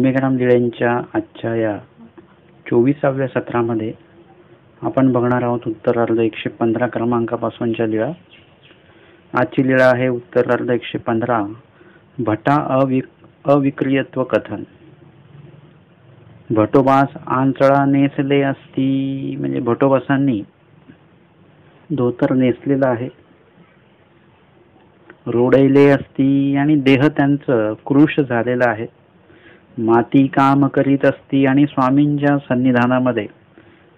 डोमेग्राम लिळ्यांच्या आजच्या या 24व्या सत्रामध्ये आपण बघणार आहोत उत्तरार्ध 115 क्रमांकापासूनच्या लीळा। आजची लीळा आहे उत्तरार्ध 115 भटा अविक्रियत्व कथन। भटोबास आंचळा नेसले असती, म्हणजे भटोबासांनी धोतर नेसलेला आहे, रोडैले असती आणि देह त्यांचं कृश झालेला आहे। माती काम करीत असती आणि स्वामींच्या सन्निधानामध्ये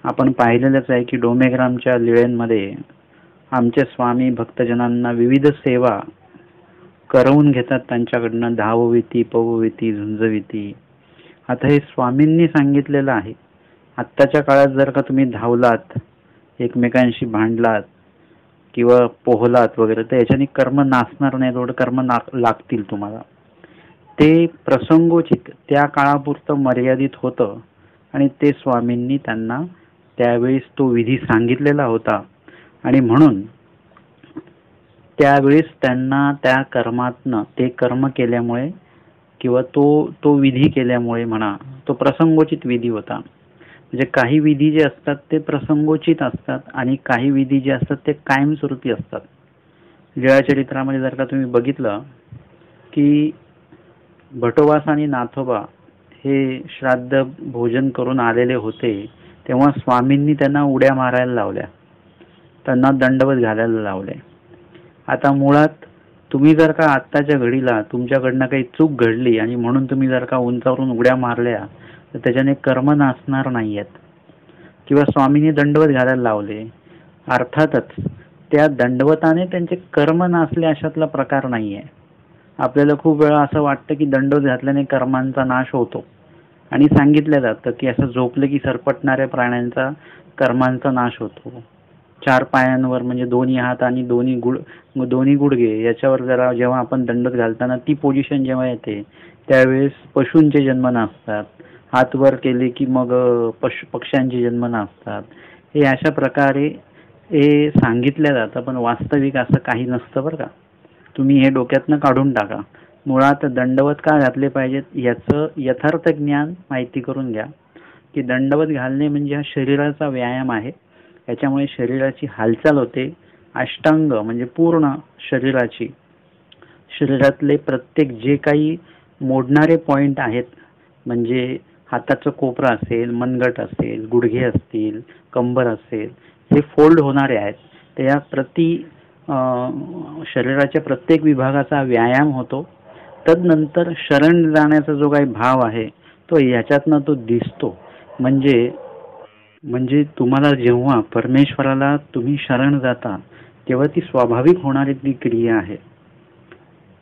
आपण पाहिलेलंच आहे की डोमेग्रामच्या लीळेमध्ये आमचे स्वामी भक्तजनांना विविध सेवा करवून घेतात, त्यांच्याकडनं धावविती, पवविती, झुंजविती। आता हे स्वामींनी सांगितलेलं आहे। आत्ताच्या काळात जर का तुम्ही धावलात, एकमेकांशी भांडलात किंवा पोहलात वगैरे तर याच्याने कर्म नासणार नाही, थोडं कर्म लागतील तुम्हाला। ते प्रसंगोचित त्या काळापुरतं मर्यादित होतं आणि ते स्वामींनी त्यांना त्यावेळेस तो विधी सांगितलेला होता आणि म्हणून त्यावेळेस त्यांना त्या कर्मातनं ते कर्म केल्यामुळे किंवा तो विधी केल्यामुळे म्हणा, तो प्रसंगोचित विधी होता। म्हणजे काही विधी जे असतात ते प्रसंगोचित असतात आणि काही विधी जे असतात ते कायमस्वरूपी असतात। लीळाचरित्रामध्ये जर का तुम्ही बघितलं की भटोबास आणि नाथोबा हे श्राद्ध भोजन करून आलेले होते, तेव्हा स्वामींनी त्यांना उड्या मारायला लावल्या, त्यांना दंडवत घालायला लावले। आता मुळात तुम्ही जर का आत्ताच्या घडीला तुमच्याकडनं काही चूक घडली आणि म्हणून तुम्ही जर का उंचावरून उड्या मारल्या तर त्याच्याने कर्म नासणार नाहीयेत किंवा स्वामींनी दंडवत घालायला लावले, अर्थातच त्या दंडवताने त्यांचे कर्म नासले अशातला प्रकार नाहीये। आपल्याला खूप वेळा असं वाटतं की दंडवत घातल्याने कर्मांचा नाश होतो आणि सांगितलं जातं की असं झोपलं की सरपटणाऱ्या प्राण्यांचा कर्मांचा नाश होतो। 4 पायांवर म्हणजे दोन्ही हात आणि दोन्ही गुडघे याच्यावर जरा जेव्हा आपण दंडवत घालताना ती पोझिशन जेव्हा येते त्यावेळेस पशूंचे जन्म नासतात, हात वर केले की मग पक्ष्यांचे जन्म नासतात। हे अशा प्रकारे हे सांगितलं जातं, पण वास्तविक असं काही नसतं बरं का। तुम्ही हे डोक्यातनं काढून टाका। मुळात दंडवत का घातले पाहिजेत याचं यथार्थ ज्ञान माहिती करून घ्या की दंडवत घालणे म्हणजे हा शरीराचा व्यायाम आहे, याच्यामुळे शरीराची हालचाल होते। अष्टांग म्हणजे पूर्ण शरीरातले प्रत्येक जे काही मोडणारे पॉइंट आहेत, म्हणजे हाताचं कोपरा असेल, मनगट असेल, गुडघे असतील, कंबर असेल, हे फोल्ड होणारे आहेत। तर या शरीराच्या प्रत्येक विभागाचा व्यायाम होतो। तदनंतर शरण जाण्याचा जो काही भाव आहे तो याच्यातनं तो दिसतो। म्हणजे तुम्हाला जेव्हा परमेश्वराला तुम्ही शरण जाता तेव्हा ती स्वाभाविक होणारी ती क्रिया आहे।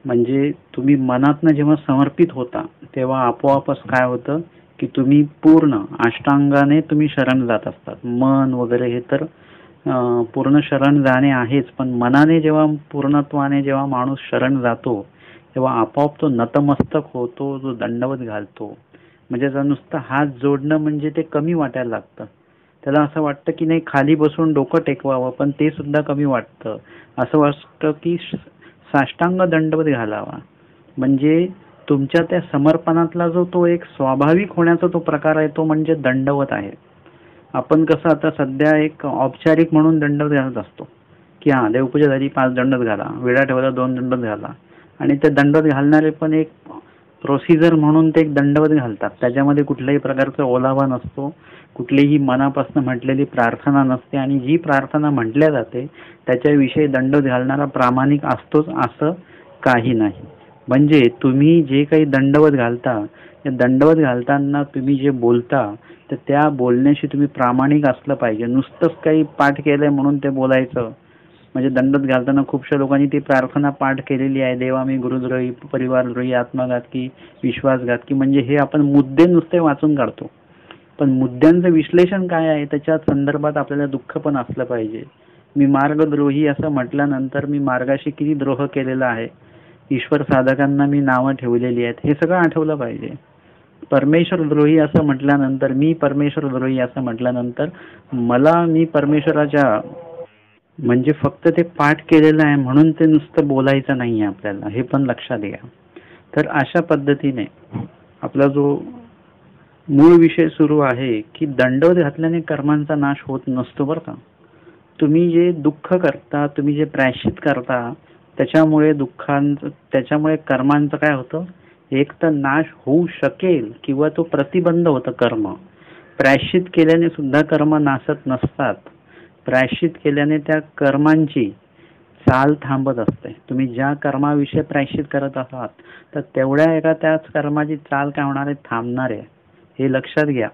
म्हणजे तुम्ही मनातनं जेव्हा समर्पित होता तेव्हा आपोआपच काय होतं की तुम्ही पूर्ण अष्टांगाने तुम्ही शरण जात असतात। मन वगैरे हे तर पूर्ण शरण जाणे आहेच, पण मनाने जेव्हा पूर्णत्वाने जेव्हा माणूस शरण जातो तेव्हा आपोआप तो नतमस्तक होतो, जो दंडवत घालतो। म्हणजे जर नुसतं हात जोडणं म्हणजे ते कमी वाटायला लागतं, त्याला असं वाटतं की नाही खाली बसून डोकं टेकवावं, पण ते सुद्धा कमी वाटतं। असं वाटतं की साष्टांग दंडवत घालावा। म्हणजे तुमच्या त्या समर्पणातला जो तो एक स्वाभाविक होण्याचा तो प्रकार आहे तो म्हणजे दंडवत आहे। आपण कसं आता सध्या एक औपचारिक म्हणून दंडवत घालत असतो की हा देवपूजा झाली 5 दंडवत घाला, विडा ठेवला 2 दंडवत घाला, आणि ते दंडवत घालणारे पण एक प्रोसिजर म्हणून ते एक दंडवत घालतात। त्याच्यामध्ये कुठल्याही प्रकारचा ओलावा नसतो, कुठलीही मनापासून म्हटलेली प्रार्थना नसते आणि जी प्रार्थना म्हटल्या जाते त्याच्याविषयी दंडवत घालणारा प्रामाणिक असतोच असं काही नाही। म्हणजे तुम्ही जे काही दंडवत घालता, त्या दंडवत घालताना तुम्ही जे बोलता तर त्या बोलण्याशी तुम्ही प्रामाणिक असलं पाहिजे। नुसतंच काही पाठ केलंय म्हणून ते बोलायचं, म्हणजे दंडवत घालताना खूपशा लोकांनी ती प्रार्थना पाठ केलेली आहे, देवा मी गुरुद्रोही, परिवारद्रोही, आत्मघातकी, विश्वासघातकी, म्हणजे हे आपण मुद्दे नुसते वाचून काढतो, पण मुद्द्यांचं विश्लेषण काय आहे त्याच्या संदर्भात आपल्याला दुःख पण असलं पाहिजे। मी मार्गद्रोही असं म्हटल्यानंतर मी मार्गाशी किती द्रोह केलेला आहे, ईश्वर साधकांना मी नावं ठेवलेली आहेत, हे सगळं आठवलं पाहिजे। परमेश्वरद्रोही असं म्हटल्यानंतर, मी परमेश्वरद्रोही असं म्हटल्यानंतर मी परमेश्वराच्या म्हणजे फक्त ते पाठ केलेलं आहे म्हणून ते नुसतं बोलायचं नाही आपल्याला, हे पण लक्षात घ्या। तर अशा पद्धतीने आपला जो मूळ विषय सुरू आहे की दंडवत घातल्याने कर्मांचा नाश होत नसतो बरं का. तुम्ही जे दुःख करता, तुम्ही जे प्रायश्चित करता, त्याच्यामुळे त्याच्यामुळे कर्मांचं काय होतं, एक तर नाश होऊ शकेल किंवा तो प्रतिबंध होतं कर्म. प्रायश्चित केल्याने सुद्धा कर्म नाशत नसतात. प्रायश्चित केल्याने त्या कर्मांची चाल थांबत असते. तुम्ही ज्या कर्माविषयी प्रायश्चित करत आहात तर तेवढ्या एका त्याच कर्माची चाल काय होणार आहे, थांबणार आहे. हे लक्षात घ्या.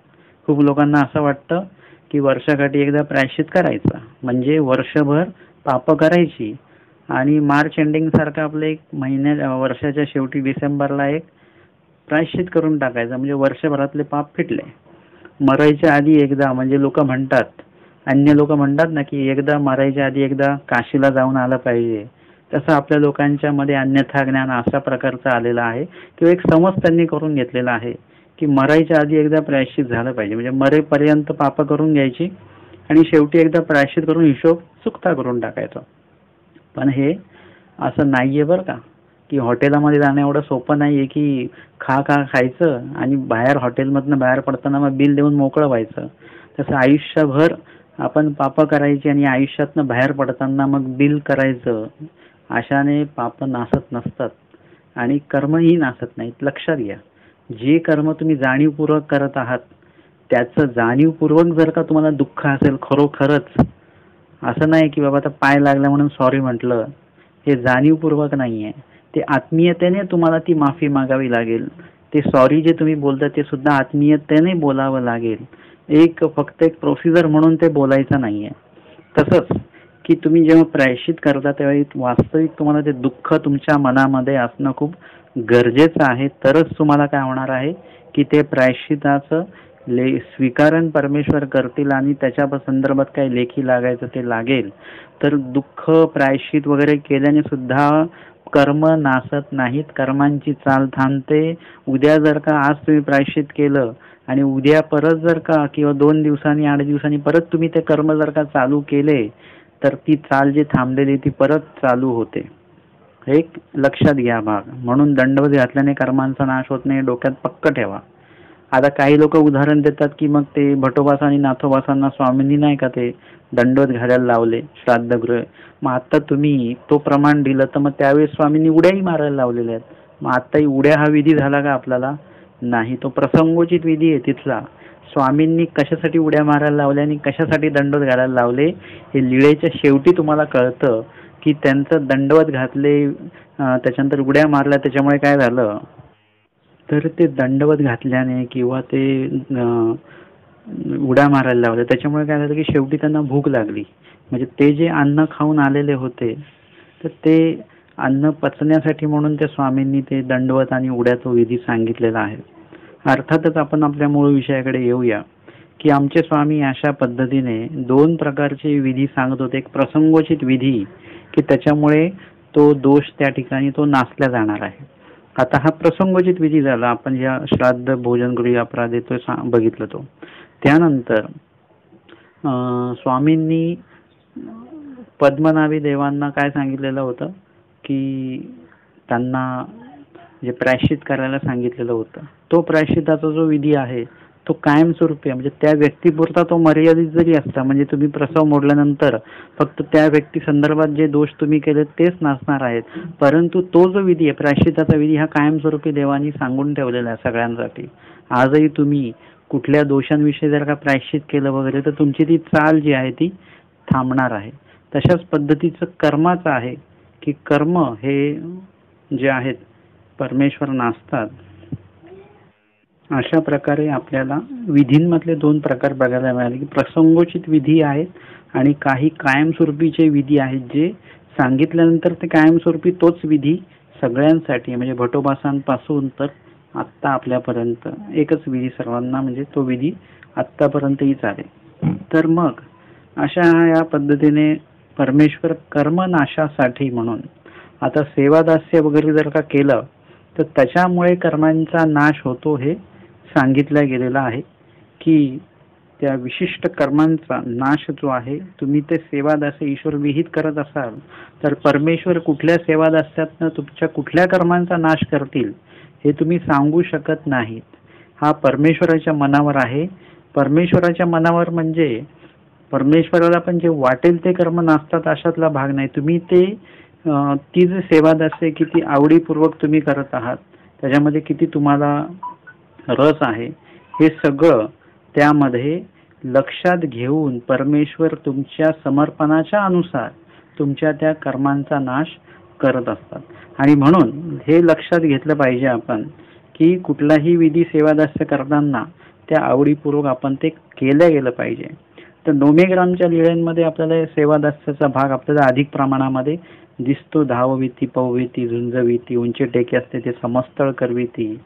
खूप लोकांना असं वाटतं की वर्षाकाठी एकदा प्रायश्चित करायचं म्हणजे वर्षभर पाप करायची आणि मार्च एंडिंग सारखं आपलं एक वर्षाच्या शेवटी डिसेंबरला एक प्रायश्चित करून टाकायचं म्हणजे वर्षभरातले पाप फिटले. मरायच्या आधी एकदा, म्हणजे लोक म्हणतात, अन्य लोक म्हणतात ना की एकदा मरायच्या आधी एकदा काशीला जाऊन आलं पाहिजे, तसं आपल्या लोकांच्या मध्ये अन्यथा ज्ञान अशा प्रकारचं आलेलं आहे किंवा एक समज त्यांनी करून घेतलेला आहे की मरायच्या आधी एकदा प्रायश्चित झालं पाहिजे, म्हणजे मरेपर्यंत पाप करून घ्यायची आणि शेवटी एकदा प्रायश्चित करून हिशोब चुकता करून टाकायचा. पण हे असं नाहीये बरं का, की हॉटेलमध्ये जाणं एवढं सोपं नाहीये की खायचं आणि बाहेर हॉटेलमधनं बाहेर पडताना मग बिल देऊन मोकळं व्हायचं. तसं आयुष्यभर आपण पाप करायची आणि आयुष्यातनं बाहेर पडताना मग बिल करायचं, अशाने पाप नासत नसतात आणि कर्मही नासत नाहीत. लक्षात घ्या, जे कर्म तुम्ही जाणीवपूर्वक करत आहात त्याचं जाणीवपूर्वक जर का तुम्हाला दुःख असेल खरोखरच, असं नाही की बाबा आता पाय लागला म्हणून सॉरी म्हटलं, हे जाणीवपूर्वक नाहीये. ते आत्मीयतेने तुम्हाला ती माफी मागावी लागेल. ते सॉरी जे तुम्ही बोलता ते सुद्धा आत्मीयतेने बोलावं लागेल. फक्त एक प्रोसिजर म्हणून ते बोलायचं नाहीये. तसंच की तुम्ही जेव्हा प्रायश्चित करता तेव्हा वास्तविक तुम्हाला ते दुःख तुमच्या मनामध्ये असणं खूप गरजेचं आहे. तरच तुम्हाला काय होणार आहे की ते प्रायश्चिताचं स्वीकारण परमेश्वर करतील आणि त्याच्या संदर्भात काही लेखी लागायचं ते लागेल. तर दुःख प्रायश्चित वगैरे केल्याने सुद्धा कर्म नासत नाहीत, कर्मांची चाल थांबते. उद्या जर का आज तुम्ही प्रायश्चित केलं आणि उद्या परत जर का किंवा 2 दिवसांनी 8 दिवसांनी परत तुम्ही ते कर्म जर का चालू केले तर ती चाल जी थांबलेली ती परत चालू होते. एक लक्षात घ्या भाग. म्हणून दंडवत घातल्याने कर्मांचा नाश होत नाही, डोक्यात पक्क ठेवा. आता काही लोक उदाहरण देतात की मग ते भटोबास आणि नाथोबासांना स्वामींनी नाही का ते दंडवत घालायला लावले श्राद्धगृह, मग आता तुम्ही तो प्रमाण दिलं तर मग त्यावेळेस स्वामींनी उड्याही मारायला लावलेल्या आहेत. मग आताही उड्या हा विधी झाला का आपल्याला? नाही, तो प्रसंगोचित विधी आहे तिथला. स्वामींनी कशासाठी उड्या मारायला लावल्या आणि कशासाठी दंडवत घालायला लावले हे लीळेच्या शेवटी तुम्हाला कळतं की त्यांचं दंडवत घातले त्याच्यानंतर उड्या मारल्या त्याच्यामुळे काय झालं, तर ते दंडवत घातल्याने किंवा ते उड्या मारायला लावल्या त्याच्यामुळे काय झालं की शेवटी त्यांना भूक लागली. म्हणजे ते जे अन्न खाऊन आलेले होते तर ते अन्न पचण्यासाठी म्हणून त्या स्वामींनी ते दंडवत आणि उड्याचा विधी सांगितलेला आहे. अर्थातच आपण आपल्या मूळ विषयाकडे येऊया की आमचे स्वामी अशा पद्धतीने 2 प्रकारचे विधी सांगत होते. एक प्रसंगोचित विधी की त्याच्यामुळे तो दोष त्या ठिकाणी तो नासला जाणार आहे. आता हा प्रसंगोचित विधी झाला, आपण या श्राद्ध भोजन गृह अपराध तो बघितलं. तो त्यानंतर स्वामींनी पद्मनाभी देवांना काय सांगितलेलं होतं की त्यांना जे प्रायश्चित करायला सांगितलेलं होतं, तो प्रायश्चिताचा जो विधी आहे तो कायमस्वरूपी आहे. म्हणजे त्या व्यक्तीपुरता तो मर्यादित जरी असता, म्हणजे तुम्ही प्रसव मोडल्यानंतर फक्त त्या व्यक्ती संदर्भात जे दोष तुम्ही केले तेच नासणार आहेत, परंतु तो जो विधी आहे प्रायश्चिताचा विधी हा कायमस्वरूपी देवानी सांगून ठेवलेला आहे सगळ्यांसाठी. आजही तुम्ही कुठल्या दोषांविषयी जर का प्रायश्चित केलं वगैरे तर तुमची ती चाल जी आहे ती थांबणार आहे. तशाच पद्धतीचं कर्माचं आहे की कर्म हे जे आहेत परमेश्वर नासतात. अशा प्रकारे आपल्याला विधींमधले 2 प्रकार बघायला मिळाले की प्रसंगोचित विधी आहेत आणि काही कायमस्वरूपीचे विधी आहेत जे सांगितल्यानंतर ते कायमस्वरूपी तोच विधी सगळ्यांसाठी, म्हणजे भटोबासांपासून तर आत्ता आपल्यापर्यंत एकच विधी सर्वांना, म्हणजे तो विधी आत्तापर्यंतही चालेल. तर मग अशा या पद्धतीने परमेश्वर कर्मनाशासाठी म्हणून आता सेवादास्य वगैरे जर का केलं तर त्याच्यामुळे कर्मांचा नाश होतो हे सांगितलं गेलेलं आहे की त्या विशिष्ट कर्मांचा नाश जो आहे, तुम्ही ते सेवादास्य ईश्वर विहित करत असाल तर परमेश्वर कुठल्या सेवादास्यातनं तुमच्या कुठल्या कर्मांचा नाश करतील हे तुम्ही सांगू शकत नाहीत. हा परमेश्वराच्या मनावर आहे. परमेश्वराच्या मनावर म्हणजे परमेश्वराला पण जे वाटेल ते कर्म नाचतात अशातला भाग नाही. तुम्ही ते ती जी सेवादास्य किती आवडीपूर्वक तुम्ही करत आहात, त्याच्यामध्ये किती तुम्हाला रस आहे, हे सगळं त्यामध्ये लक्षात घेऊन परमेश्वर तुमच्या समर्पणाच्या अनुसार तुमच्या त्या कर्मांचा नाश करत असतात. आणि म्हणून हे लक्षात घेतलं पाहिजे आपण की कुठलाही विधी सेवादास्य करताना त्या आवडीपूर्वक आपण ते केलं गेलं पाहिजे. तर नोमेग्रामच्या लीळांमध्ये आपल्याला सेवादास्याचा भाग आपल्याला अधिक प्रमाणामध्ये दिसतो. धाववीती, पववीती, झुंजवीती, उंची टेके असते ते समस्तळ करवीती,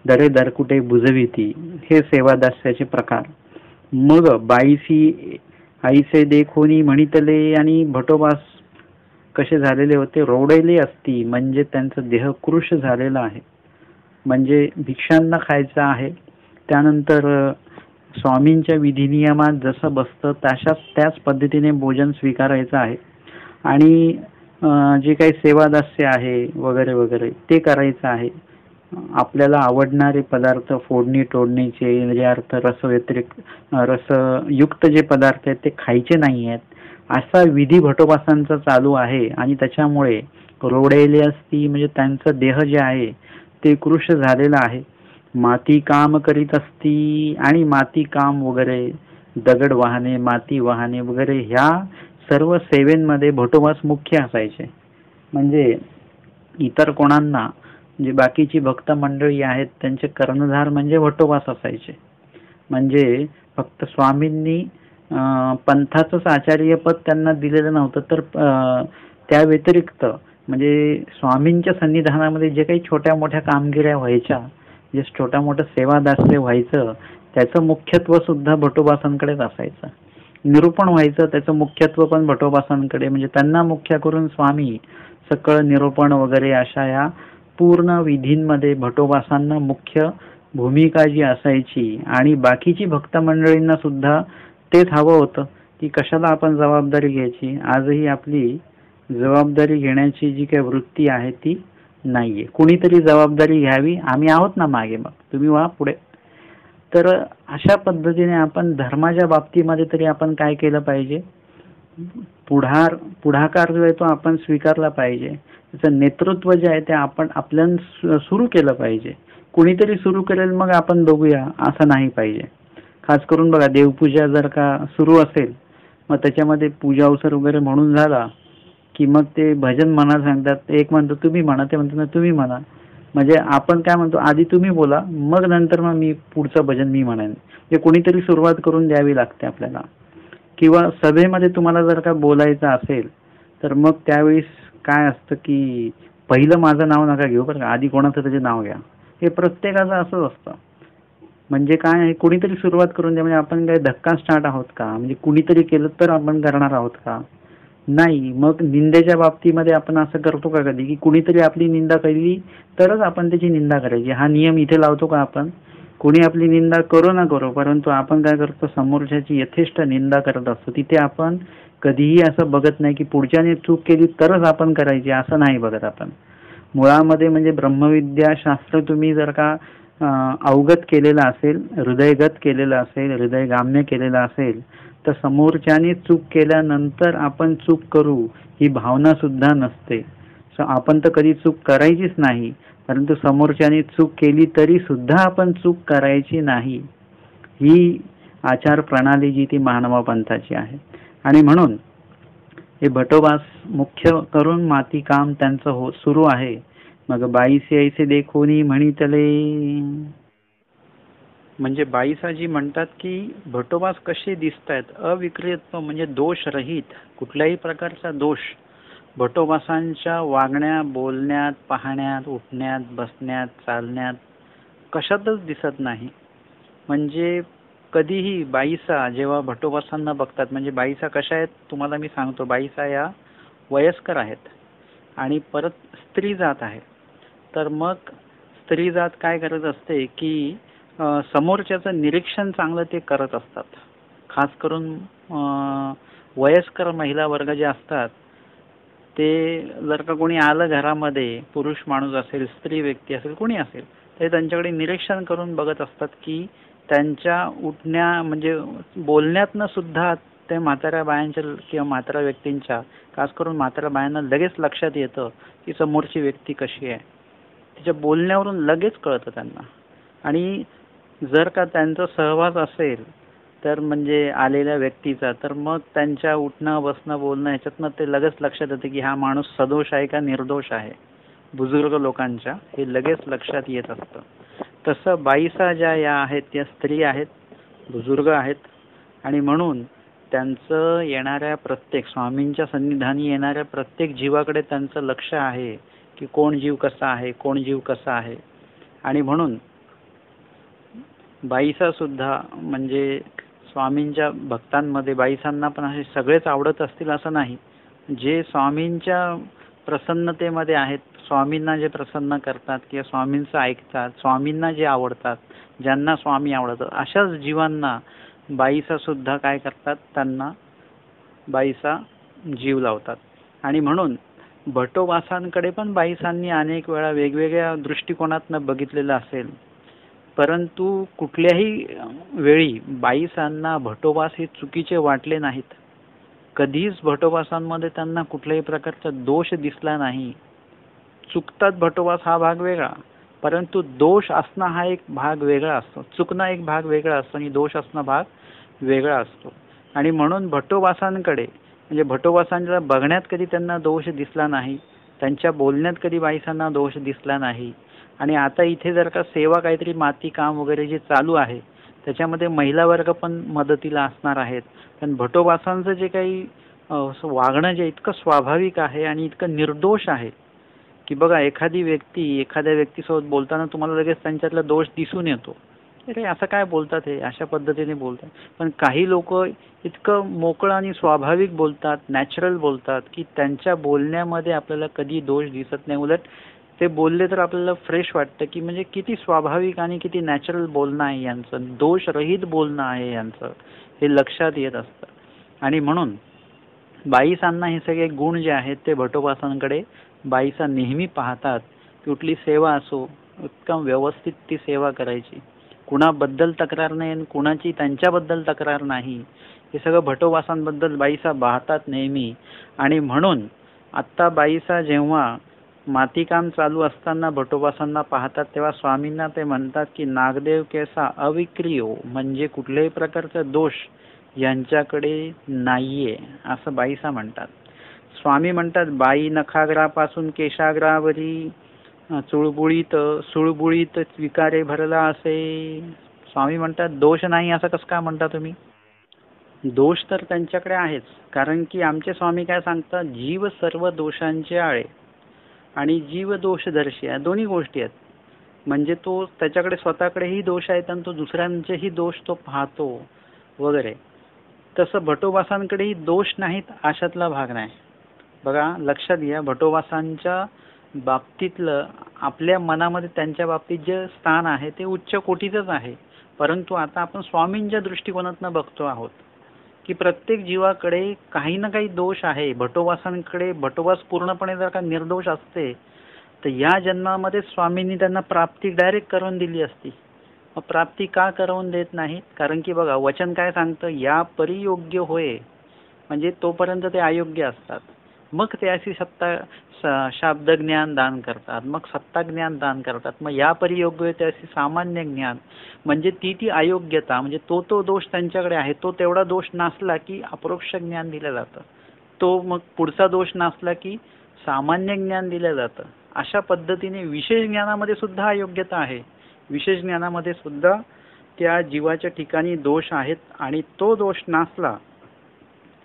दरे दरकुटे बुजविती, हे सेवादास्याचे प्रकार. मग बाईसी आईसे देखोनी म्हणितले आणि भटोबास कसे झालेले होते, रोडले असती, म्हणजे त्यांचं देह कृश झालेला आहे, म्हणजे भिक्षांना खायचं आहे. त्यानंतर स्वामींच्या विधिनियमात जसं बसतं त्याच पद्धतीने भोजन स्वीकारायचं आहे. आणि जे काही सेवादास्य आहे वगैरे वगैरे ते करायचं आहे. आपल्याला आवडणारे पदार्थ फोडणी टोडणीचे म्हणजे अर्थ रस व्यतिरिक्त रसयुक्त जे पदार्थ आहेत ते खायचे नाही आहेत, असा विधी भटोबासांचा चालू आहे. आणि त्याच्यामुळे रोडेले असती, म्हणजे त्यांचं देह जे आहे ते कृश झालेलं आहे. माती काम करीत असती, आणि माती काम वगैरे दगड वाहने, माती वाहने वगैरे ह्या सर्व सेवेंमध्ये भटोबास मुख्य असायचे. म्हणजे इतर कोणांना जे बाकीची भक्त मंडळी आहेत त्यांचे कर्णधार म्हणजे भटोबास असायचे. म्हणजे फक्त स्वामींनी पंथाचंच आचार्यपद त्यांना दिलेलं नव्हतं, तर त्या व्यतिरिक्त म्हणजे स्वामींच्या सन्निधानामध्ये जे काही छोट्या मोठ्या कामगिऱ्या व्हायच्या, जे छोट्या मोठं सेवादास्य व्हायचं, त्याचं मुख्यत्व सुद्धा भटोबासांकडेच असायचं. निरूपण व्हायचं त्याचं मुख्यत्व पण भटोबासांकडे, म्हणजे त्यांना मुख्य करून स्वामी सकळ निरूपण वगैरे अशा या पूर्ण विधींमध्ये भटोबासांना मुख्य भूमिका जी असायची. आणि बाकीची भक्त मंडळींना सुद्धा तेच हवं होतं की कशाला आपण जबाबदारी घ्यायची. आजही आपली जबाबदारी घेण्याची जी काही वृत्ती आहे ती नाहीये. कुणीतरी जबाबदारी घ्यावी, आम्ही आहोत ना मागे, मग तुम्ही व्हा पुढे. तर अशा पद्धतीने आपण धर्माच्या बाबतीमध्ये तरी आपण काय केलं पाहिजे, पुढाकार जो आहे तो आपण स्वीकारला पाहिजे. त्याचं नेतृत्व जे आहे ते आपण आपल्याला सुरू केलं पाहिजे. कुणीतरी सुरू करेल मग आपण बघूया असं नाही पाहिजे. खास करून बघा, देवपूजा जर का सुरू असेल, मग त्याच्यामध्ये पूजा अवसर वगैरे म्हणून झाला की मग ते भजन म्हणा सांगतात, एक म्हणतो तुम्ही म्हणा, ते म्हणतो ना तुम्ही म्हणा. म्हणजे आपण काय म्हणतो, आधी तुम्ही बोला, मग नंतर मग मी पुढचं भजन मी म्हणेन. म्हणजे कोणीतरी सुरुवात करून द्यावी लागते आपल्याला. किंवा सभेमध्ये तुम्हाला जर का बोलायचं असेल तर मग त्यावेळेस काय असतं की पहिलं माझं नाव नका घेऊ बरं का, आधी कोणाचं त्याचे नाव घ्या. हे प्रत्येकाचं असंच असतं. म्हणजे काय आहे, कुणीतरी सुरुवात करून द्या. म्हणजे आपण काय धक्का स्टार्ट आहोत का, म्हणजे कुणीतरी केलं तर आपण करणार आहोत का, नाही. मग निंदेच्या बाबतीमध्ये आपण असं करतो का कधी की कुणीतरी आपली निंदा केली तरच आपण त्याची निंदा करायची, हा नियम इथे लावतो का आपण. कोणी आपली निंदा करो ना करो, परंतु आपण काय करतो, समोरच्याची यथेष्ट निंदा करत असतो. तिथे आपण कधीही असं बघत नाही की पुढच्याने चूक केली तरच आपण करायची, असं नाही बघत आपण. मुळामध्ये म्हणजे ब्रह्मविद्या शास्त्र तुम्ही जर का अवगत केलेलं असेल, हृदयगत केलेलं असेल, हृदयगाम्य केलेलं असेल, तर समोरच्याने चूक केल्यानंतर आपण चूक करू ही भावना सुद्धा नसते. आपण तर कधी चूक करायचीच नाही, परंतु समोरच्याने चूक केली तरी सुद्धा आपण चूक करायची नाही, ही आचार प्रणाली जी ती मानवा पंथाची आहे. आणि म्हणून हे भटोबास मुख्य करून माती काम त्यांचं सुरू आहे. मग बाईसे ऐसे देखोनी म्हणितले, म्हणजे बाईसाजी म्हणतात की भटोबास कसे दिसतायत, अविकृत म्हणजे दोष रहित, कुठल्याही प्रकारचा दोष भटोबासांच्या वागण्या, बोलण्यात, पाहण्यात, उठण्यात, बसण्यात, चालण्यात कशातच दिसत नाही. म्हणजे कधीही बाईसा जेव्हा भटोबासांना बघतात, म्हणजे बाईसा कशा आहेत तुम्हाला मी सांगतो. बाईसा या वयस्कर आहेत आणि परत स्त्री जात आहे. तर मग स्त्री जात काय करत असते की समोरच्याचं निरीक्षण चांगलं ते करत असतात. खास करून वयस्कर महिला वर्ग जे असतात ते जर का कोणी आलं घरामध्ये, पुरुष माणूस असेल, स्त्री व्यक्ती असेल, कोणी असेल, ते त्यांच्याकडे निरीक्षण करून बघत असतात की त्यांच्या उठण्या म्हणजे बोलण्यातनं सुद्धा ते म्हाताऱ्या बायांच्या किंवा म्हाताऱ्या व्यक्तींच्या, खास करून म्हाताऱ्या बायांना लगेच लक्षात येतं की समोरची व्यक्ती कशी आहे. तिच्या बोलण्यावरून लगेच कळतं त्यांना. आणि जर का त्यांचा सहवास असेल तर म्हणजे आलेल्या व्यक्तीचा, तर मग त्यांच्या उठणं बसणं बोलणं ह्याच्यातनं ते लगेच लक्षात येतं की हा माणूस सदोष आहे का निर्दोष आहे. बुजुर्ग लोकांच्या हे लगेच लक्षात येत असतं. तसं बाईसा ज्या या आहेत त्या स्त्री आहेत, बुजुर्ग आहेत, आणि म्हणून त्यांचं येणाऱ्या प्रत्येक स्वामींच्या सन्निधानी येणाऱ्या प्रत्येक जीवाकडे त्यांचं लक्ष आहे की कोण जीव कसा आहे, कोण जीव कसा आहे. आणि म्हणून बाईसा सुद्धा म्हणजे स्वामींच्या भक्तांमध्ये बाईसांना पण असे सगळेच आवडत असतील असं नाही. जे स्वामींच्या प्रसन्नतेमध्ये आहेत, स्वामींना जे प्रसन्न करतात किंवा स्वामींचं ऐकतात, स्वामींना जे आवडतात, ज्यांना स्वामी आवडतात, अशाच जीवांना बाईसा सुद्धा काय करतात, त्यांना बाईसा जीव लावतात. आणि म्हणून भटोबासांकडे पण बाईसांनी अनेक वेळा वेगवेगळ्या दृष्टिकोनातनं बघितलेलं असेल, परंतु कुठल्याही वेळी बाईसांना भटोबास हे चुकीचे वाटले नाहीत. कधीच भटोबासांमध्ये त्यांना कुठल्याही प्रकारचा दोष दिसला नाही. चुकतात भटोबास हा भाग वेगळा, परंतु दोष असणं हा एक भाग वेगळा असतो. चुकणं एक भाग वेगळा असतो आणि दोष असणं भाग वेगळा असतो. आणि म्हणून भटोबासांकडे म्हणजे भटोबासांच्या बघण्यात कधी त्यांना दोष दिसला नाही, त्यांच्या बोलण्यात कधी बाईसांना दोष दिसला नाही. आणि आता इथे जर का सेवा काहीतरी माती काम वगैरे जे चालू आहे त्याच्यामध्ये महिला वर्ग पण मदतीला असणार आहेत. पण भटोबासांचं जे काही वागणं जे इतकं स्वाभाविक आहे आणि इतकं निर्दोष आहे की बघा, एखादी व्यक्ती एखाद्या व्यक्तीसोबत बोलताना तुम्हाला लगेच त्यांच्यातला दोष दिसून येतो. अरे असं काय बोलतात, हे अशा पद्धतीने बोलतात. पण काही लोक इतकं मोकळं आणि स्वाभाविक बोलतात, नॅचरल बोलतात की त्यांच्या बोलण्यामध्ये आपल्याला कधी दोष दिसत नाही. उलट ते बोलले तर आपल्याला फ्रेश वाटतं की म्हणजे किती स्वाभाविक आणि किती नॅचरल बोलणं आहे यांचं, दोषरहित बोलणं आहे यांचं, हे लक्षात येत असतं. आणि म्हणून बाईसांना हे सगळे गुण जे आहेत ते भटोबासांकडे बाईसा नेहमी पाहतात. कुठली सेवा असो, उत्तम व्यवस्थित ती सेवा करायची, कुणाबद्दल तक्रार नाही आणि कुणाची त्यांच्याबद्दल तक्रार नाही. हे सगळं भटोबासांबद्दल बाईसा पाहतात नेहमी. आणि म्हणून आत्ता बाईसा जेव्हा मातीकाम चालू असताना भटोबासांना पाहतात तेव्हा स्वामींना ते म्हणतात की नागदेव कैसा अविक्रियो, म्हणजे कुठल्याही प्रकारचा दोष यांच्याकडे नाहीये असं बाईसा म्हणतात. स्वामी म्हणतात बाई नखाग्रापासून केशाग्रावरी चुळबुळीत सुळबुळीत विकारे भरला असे. स्वामी म्हणतात दोष नाही असं कसं काय म्हणता तुम्ही. दोष तर त्यांच्याकडे आहेच, कारण की आमचे स्वामी काय सांगतात, जीव सर्व दोषांचे आळे आणि जीव दोषदर्शी आहे. दोन्ही गोष्टी आहेत. म्हणजे तो त्याच्याकडे स्वतःकडेही दोष आहेत आणि तो दुसऱ्यांचेही दोष तो पाहतो वगैरे. तसं भटोबासांकडेही दोष नाहीत अशातला भाग नाही. बघा लक्षात घ्या, भटोबासांच्या बाबतीतलं आपल्या मनामध्ये त्यांच्या बाबतीत जे स्थान आहे ते उच्च कोटीचंच आहे. परंतु आता आपण स्वामींच्या दृष्टिकोनातनं बघतो आहोत की प्रत्येक जीवाकडे काही ना काही दोष आहे. भटोबासांकडे भटोबास पूर्णपणे जर का निर्दोष असते तर या जन्मामध्ये स्वामींनी त्यांना प्राप्ती डायरेक्ट करून दिली असती. मग प्राप्ती का करून देत नाहीत, कारण की बघा वचन काय सांगतं, या परियोग्य होय, म्हणजे तोपर्यंत ते अयोग्य असतात. मग ते अशी शाब्द ज्ञान दान करतात, मग सत्ता ज्ञान दान करतात. मग या परियोग्य ते अशी सामान्य ज्ञान, म्हणजे ती अयोग्यता, म्हणजे तो दोष त्यांच्याकडे आहे, तो तेवढा दोष नसला की अपरोक्ष ज्ञान दिलं जातं. तो मग पुढचा दोष नसला की सामान्य ज्ञान दिलं जातं. अशा पद्धतीने विशेष ज्ञानामध्ये सुद्धा अयोग्यता आहे. विशेष ज्ञानामध्ये सुद्धा त्या जीवाच्या ठिकाणी दोष आहेत आणि तो दोष नसला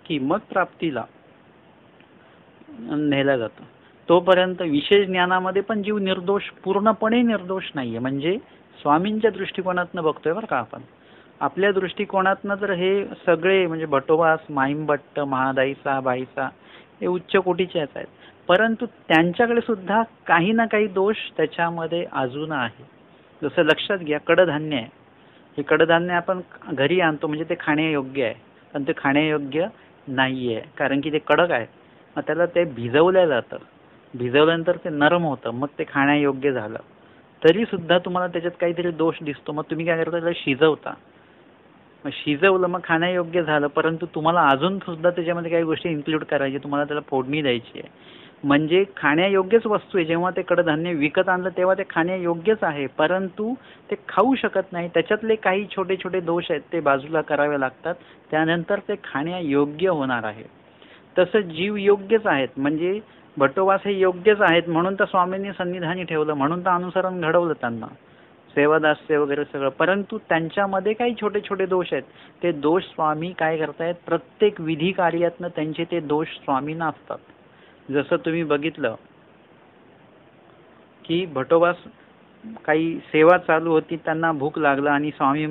की मग प्राप्तीला नेला जातो. तोपर्यंत विशेष ज्ञानामध्ये पण जीव निर्दोष, पूर्णपणे निर्दोष नाहीये. म्हणजे स्वामींच्या दृष्टिकोनातनं बघतोय बरं का आपण. आपल्या दृष्टिकोनातनं तर हे सगळे म्हणजे भटोबास, माईमभट्ट, महादाईसा, बाईसा हे उच्च कोटीचेच आहेत. परंतु त्यांच्याकडे सुद्धा काही ना काही दोष त्याच्यामध्ये अजून आहे. जसं लक्षात घ्या, कडधान्य आहे. हे कडधान्य आपण घरी आणतो म्हणजे ते खाण्यायोग्य आहे, पण ते खाण्यायोग्य नाहीये कारण की ते कडक आहे. मग त्याला ते भिजवलं जातं, भिजवल्यानंतर ते नरम होतं, मग ते खाण्यायोग्य झालं. तरी सुद्धा तुम्हाला त्याच्यात काहीतरी दोष दिसतो, मग तुम्ही काय करता, त्याला शिजवता. मग शिजवलं, मग खाण्यायोग्य झालं, परंतु तुम्हाला अजून सुद्धा त्याच्यामध्ये काही गोष्टी इन्क्लूड करायची, तुम्हाला त्याला फोडणी द्यायची आहे. म्हणजे खाण्यायोग्यच वस्तू आहे. जेव्हा ते कडधान्य विकत आणलं तेव्हा ते खाण्यायोग्यच आहे, परंतु ते खाऊ शकत नाही. त्याच्यातले काही छोटे छोटे दोष आहेत, ते बाजूला करावे लागतात, त्यानंतर ते खाण्यायोग्य होणार आहे. तसं जीव योग्यच आहेत, म्हणजे भटोबास हे योग्यच आहेत, म्हणून तर स्वामींनी सन्निधानी ठेवलं, म्हणून तर अनुसरण घडवलं त्यांना, सेवादास्य वगैरे सगळं. परंतु त्यांच्यामध्ये काही छोटे छोटे दोष आहेत. ते दोष स्वामी काय करतायत, प्रत्येक विधी कार्यातनं त्यांचे ते दोष स्वामींना असतात. जसं तुम्ही बघितलं की भटोबास काही सेवा चालू होती, त्यांना भूक लागला आणि स्वामी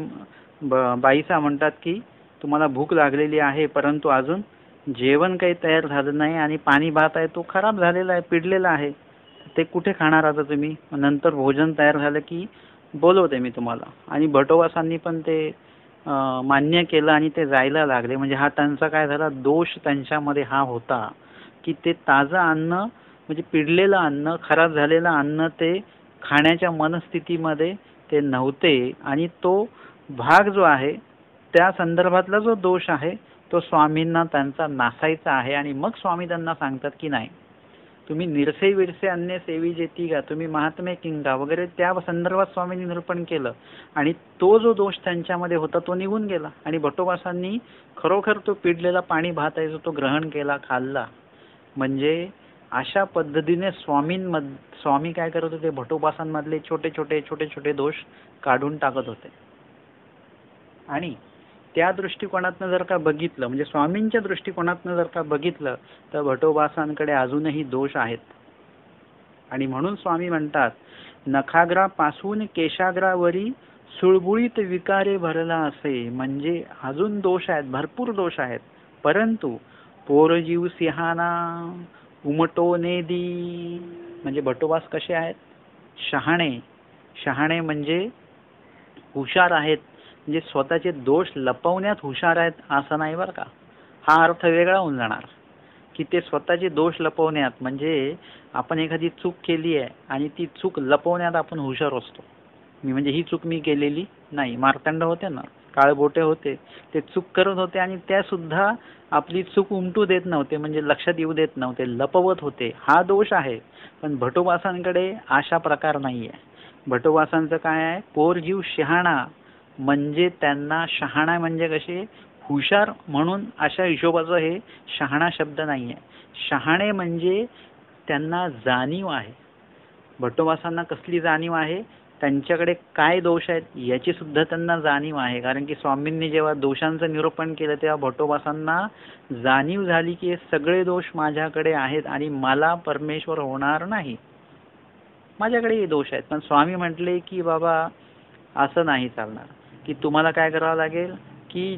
बाईसा म्हणतात की तुम्हाला भूक लागलेली आहे, परंतु अजून जेवण काही तयार झालं नाही आणि पाणी भात आहे तो खराब झालेला आहे, पिडलेला आहे, ते कुठे खाणार आता तुम्ही, नंतर भोजन तयार झालं की बोलवते मी तुम्हाला. आणि भटोबासांनी पण ते मान्य केलं आणि ते जायला लागले. म्हणजे हा त्यांचा काय झाला, दोष त्यांच्यामध्ये हा होता की ते ताजं अन्न, म्हणजे पिडलेलं अन्न, खराब झालेलं अन्न ते खाण्याच्या मनस्थितीमध्ये ते नव्हते. आणि तो भाग जो आहे त्या संदर्भातला जो दोष आहे तो स्वामींना त्यांचा नासायचा आहे. आणि मग स्वामी त्यांना सांगतात की नाही, तुम्ही निरसे विरसे अन्य सेवी जेती का, तुम्ही महात्मे किंगा वगैरे त्या संदर्भात स्वामींनी निरूपण केलं. आणि तो जो दोष त्यांच्यामध्ये होता तो निघून गेला आणि भटोबासांनी खरोखर तो पिडलेला पाणी भात आहे तो ग्रहण केला, खाल्ला. म्हणजे अशा पद्धतीने स्वामी काय करत होते, भटोबासांमधले छोटे छोटे दोष काढून टाकत होते. आणि त्या दृष्टिकोनातनं जर का बघितलं, म्हणजे स्वामींच्या दृष्टिकोनातनं जर का बघितलं, तर भटोबासांकडे अजूनही दोष आहेत. आणि म्हणून स्वामी म्हणतात, नखाग्रापासून केशाग्रावरी सुळबुळीत विकारे भरला असे. म्हणजे अजून दोष आहेत, भरपूर दोष आहेत, परंतु पोरजीव सिंहाना उमटो नेदी. म्हणजे भटोबास कसे आहेत, शहाणे म्हणजे हुशार आहेत, म्हणजे स्वतःचे दोष लपवण्यात हुशार आहेत असं नाही बरं का. हा अर्थ वेगळा होऊन जाणार की ते स्वतःचे दोष लपवण्यात, म्हणजे आपण एखादी चूक केली आहे आणि ती चूक लपवण्यात आपण हुशार असतो. म्हणजे ही चूक मी केलेली नाही. मार्तंड होते ना, काळबोटे होते, ते चूक करत होते आणि त्या सुद्धा आपली चूक उमटू देत नव्हते, म्हणजे लक्षात येऊ देत नव्हते, लपवत होते. हा दोष आहे. पण भटोबासांकडे अशा प्रकार नाही आहे. भटोबासांचं काय आहे, पोरजीव शहाणा, म्हणजे त्यांना शहाणा म्हणजे कसे, हुशार म्हणून अशा हिशोबाचं हे शहाणा शब्द नाही आहे. शहाणे म्हणजे त्यांना जाणीव आहे. भटोबासांना कसली जाणीव आहे, त्यांच्याकडे काय दोष आहेत याची सुद्धा त्यांना जाणीव आहे. कारण की स्वामींनी जेव्हा दोषांचं निरूपण केलं तेव्हा भटोबासांना जाणीव झाली की हे सगळे दोष माझ्याकडे आहेत आणि मला परमेश्वर होणार नाही, माझ्याकडे हे दोष आहेत. पण स्वामी म्हटले की बाबा असं नाही चालणार, की तुम्हाला काय करावं लागेल, की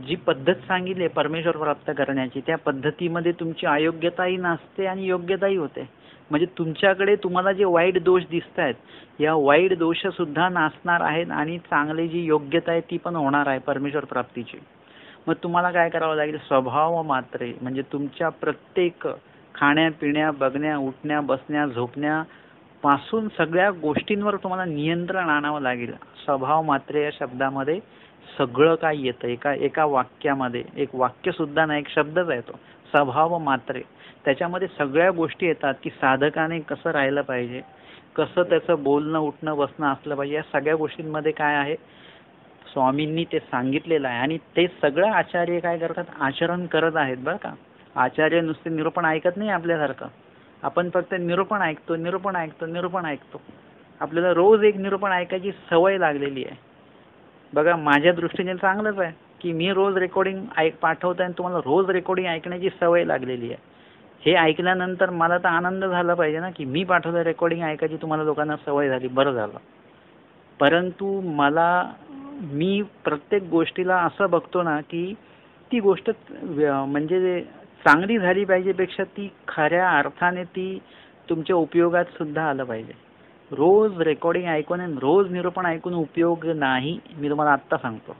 जी पद्धत सांगितली परमेश्वर प्राप्त करण्याची त्या पद्धतीमध्ये तुमची अयोग्यताही नसते आणि योग्यताही होते. म्हणजे तुमच्याकडे तुम्हाला जे वाईट दोष दिसत आहेत या वाईट दोष सुद्धा नासणार आहेत आणि चांगली जी योग्यता आहे ती पण होणार आहे परमेश्वर प्राप्तीची. मग तुम्हाला काय करावं लागेल, स्वभाव मात्रे, म्हणजे तुमच्या प्रत्येक खाण्या पिण्या, बघण्या, उठण्या, बसण्या, झोपण्या पासून सगळ्या गोष्टींवर तुम्हाला नियंत्रण आणावं लागेल. स्वभाव मात्रे या शब्दामध्ये सगळं काय येतं, एका वाक्यामध्ये, एक वाक्य सुद्धा नाही, एक शब्दच आहे तो स्वभाव मात्रे. त्याच्यामध्ये सगळ्या गोष्टी येतात की साधकाने कसं राहिलं पाहिजे, कसं त्याचं बोलणं, उठणं, बसणं असलं पाहिजे. या सगळ्या गोष्टींमध्ये काय आहे, स्वामींनी ते सांगितलेलं आहे. आणि ते सगळं आचार्य काय करतात, आचरण करत आहेत बरं का. आचार्य नुसते निरूपण ऐकत नाही आपल्यासारखं. आपण फक्त निरूपण ऐकतो. आपल्याला रोज एक निरूपण ऐकायची सवय लागलेली आहे. बघा, माझ्या दृष्टीने चांगलंच आहे की मी रोज रेकॉर्डिंग पाठवतोय आणि तुम्हाला रोज रेकॉर्डिंग ऐकण्याची सवय लागलेली आहे. हे ऐकल्यानंतर मला तर आनंद झाला पाहिजे ना, की मी पाठवलं रेकॉर्डिंग ऐकायची तुम्हाला लोकांना सवय झाली, बरं झालं. परंतु मी प्रत्येक गोष्टीला असं बघतो ना की ती गोष्ट म्हणजे चांगली झाली पाहिजे पेक्षा ती खऱ्या अर्थाने ती तुमच्या उपयोगात सुद्धा आलं पाहिजे. रोज रेकॉर्डिंग ऐकून आणि रोज निरूपण ऐकून उपयोग नाही. मी तुम्हाला आत्ता सांगतो,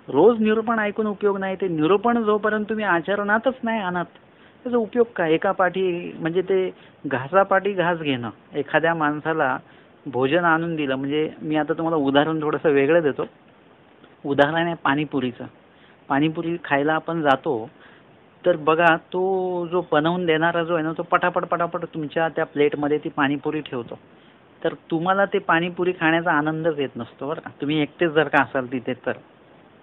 रोज निरूपण ऐकून उपयोग नाही. ते निरूपण जोपर्यंत तुम्ही आचरणातच नाही आणत त्याचा उपयोग काय. एका पाठी म्हणजे ते घासापाठी घास घेणं. एखाद्या माणसाला भोजन आणून दिलं, म्हणजे मी आता तुम्हाला उदाहरण थोडंसं वेगळं देतो. उदाहरण आहे पाणीपुरीचं. पाणीपुरी खायला आपण जातो, तर बघा तो जो बनवून देणारा जो आहे ना, तो पटापट पटापट तुमच्या त्या प्लेटमध्ये ती पाणीपुरी ठेवतो. तर तुम्हाला ते पाणीपुरी खाण्याचा आनंदच येत नसतो बरं का. तुम्ही एकटेच जर का असाल तिथे, तर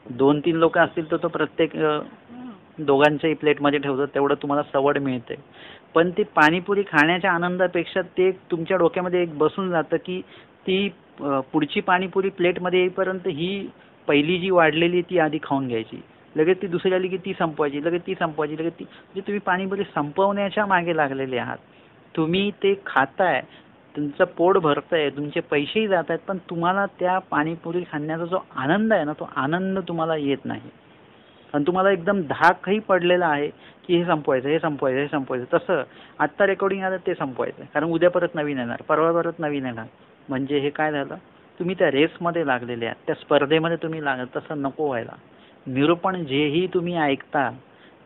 2-3 लोक असतील तर तो प्रत्येक दोघांच्याही प्लेटमध्ये ठेवतो, तेवढं तुम्हाला सवड मिळते. पण ती पाणीपुरी खाण्याच्या आनंदापेक्षा ते तुमच्या डोक्यामध्ये एक बसून जातं की ती पुढची पाणीपुरी प्लेटमध्ये येईपर्यंत ही पहिली जी वाढलेली ती आधी खाऊन घ्यायची, लगेच ती दुसरी आली की ती संपवायची, लगेच ती संपवायची, लगेच ती, म्हणजे तुम्ही पाणीपुरी संपवण्याच्या मागे लागलेले आहात. तुम्ही ते खाताय, तुमचं पोट भरतंय, तुमचे पैसेही जात आहेत, पण तुम्हाला त्या पाणीपुरी खाण्याचा जो आनंद आहे ना, तो आनंद तुम्हाला येत नाही. आणि तुम्हाला एकदम धाकही पडलेला आहे की हे संपवायचं, हे संपवायचं, हे संपवायचं. तसं आत्ता रेकॉर्डिंग आलं ते संपवायचं, कारण उद्या परत नवीन येणार, परवा परत नवीन येणार. म्हणजे हे काय झालं, तुम्ही त्या रेसमध्ये लागलेले आहात, त्या स्पर्धेमध्ये तुम्ही लागत. तसं नको व्हायला. निरूपण जेही तुम्ही ऐकता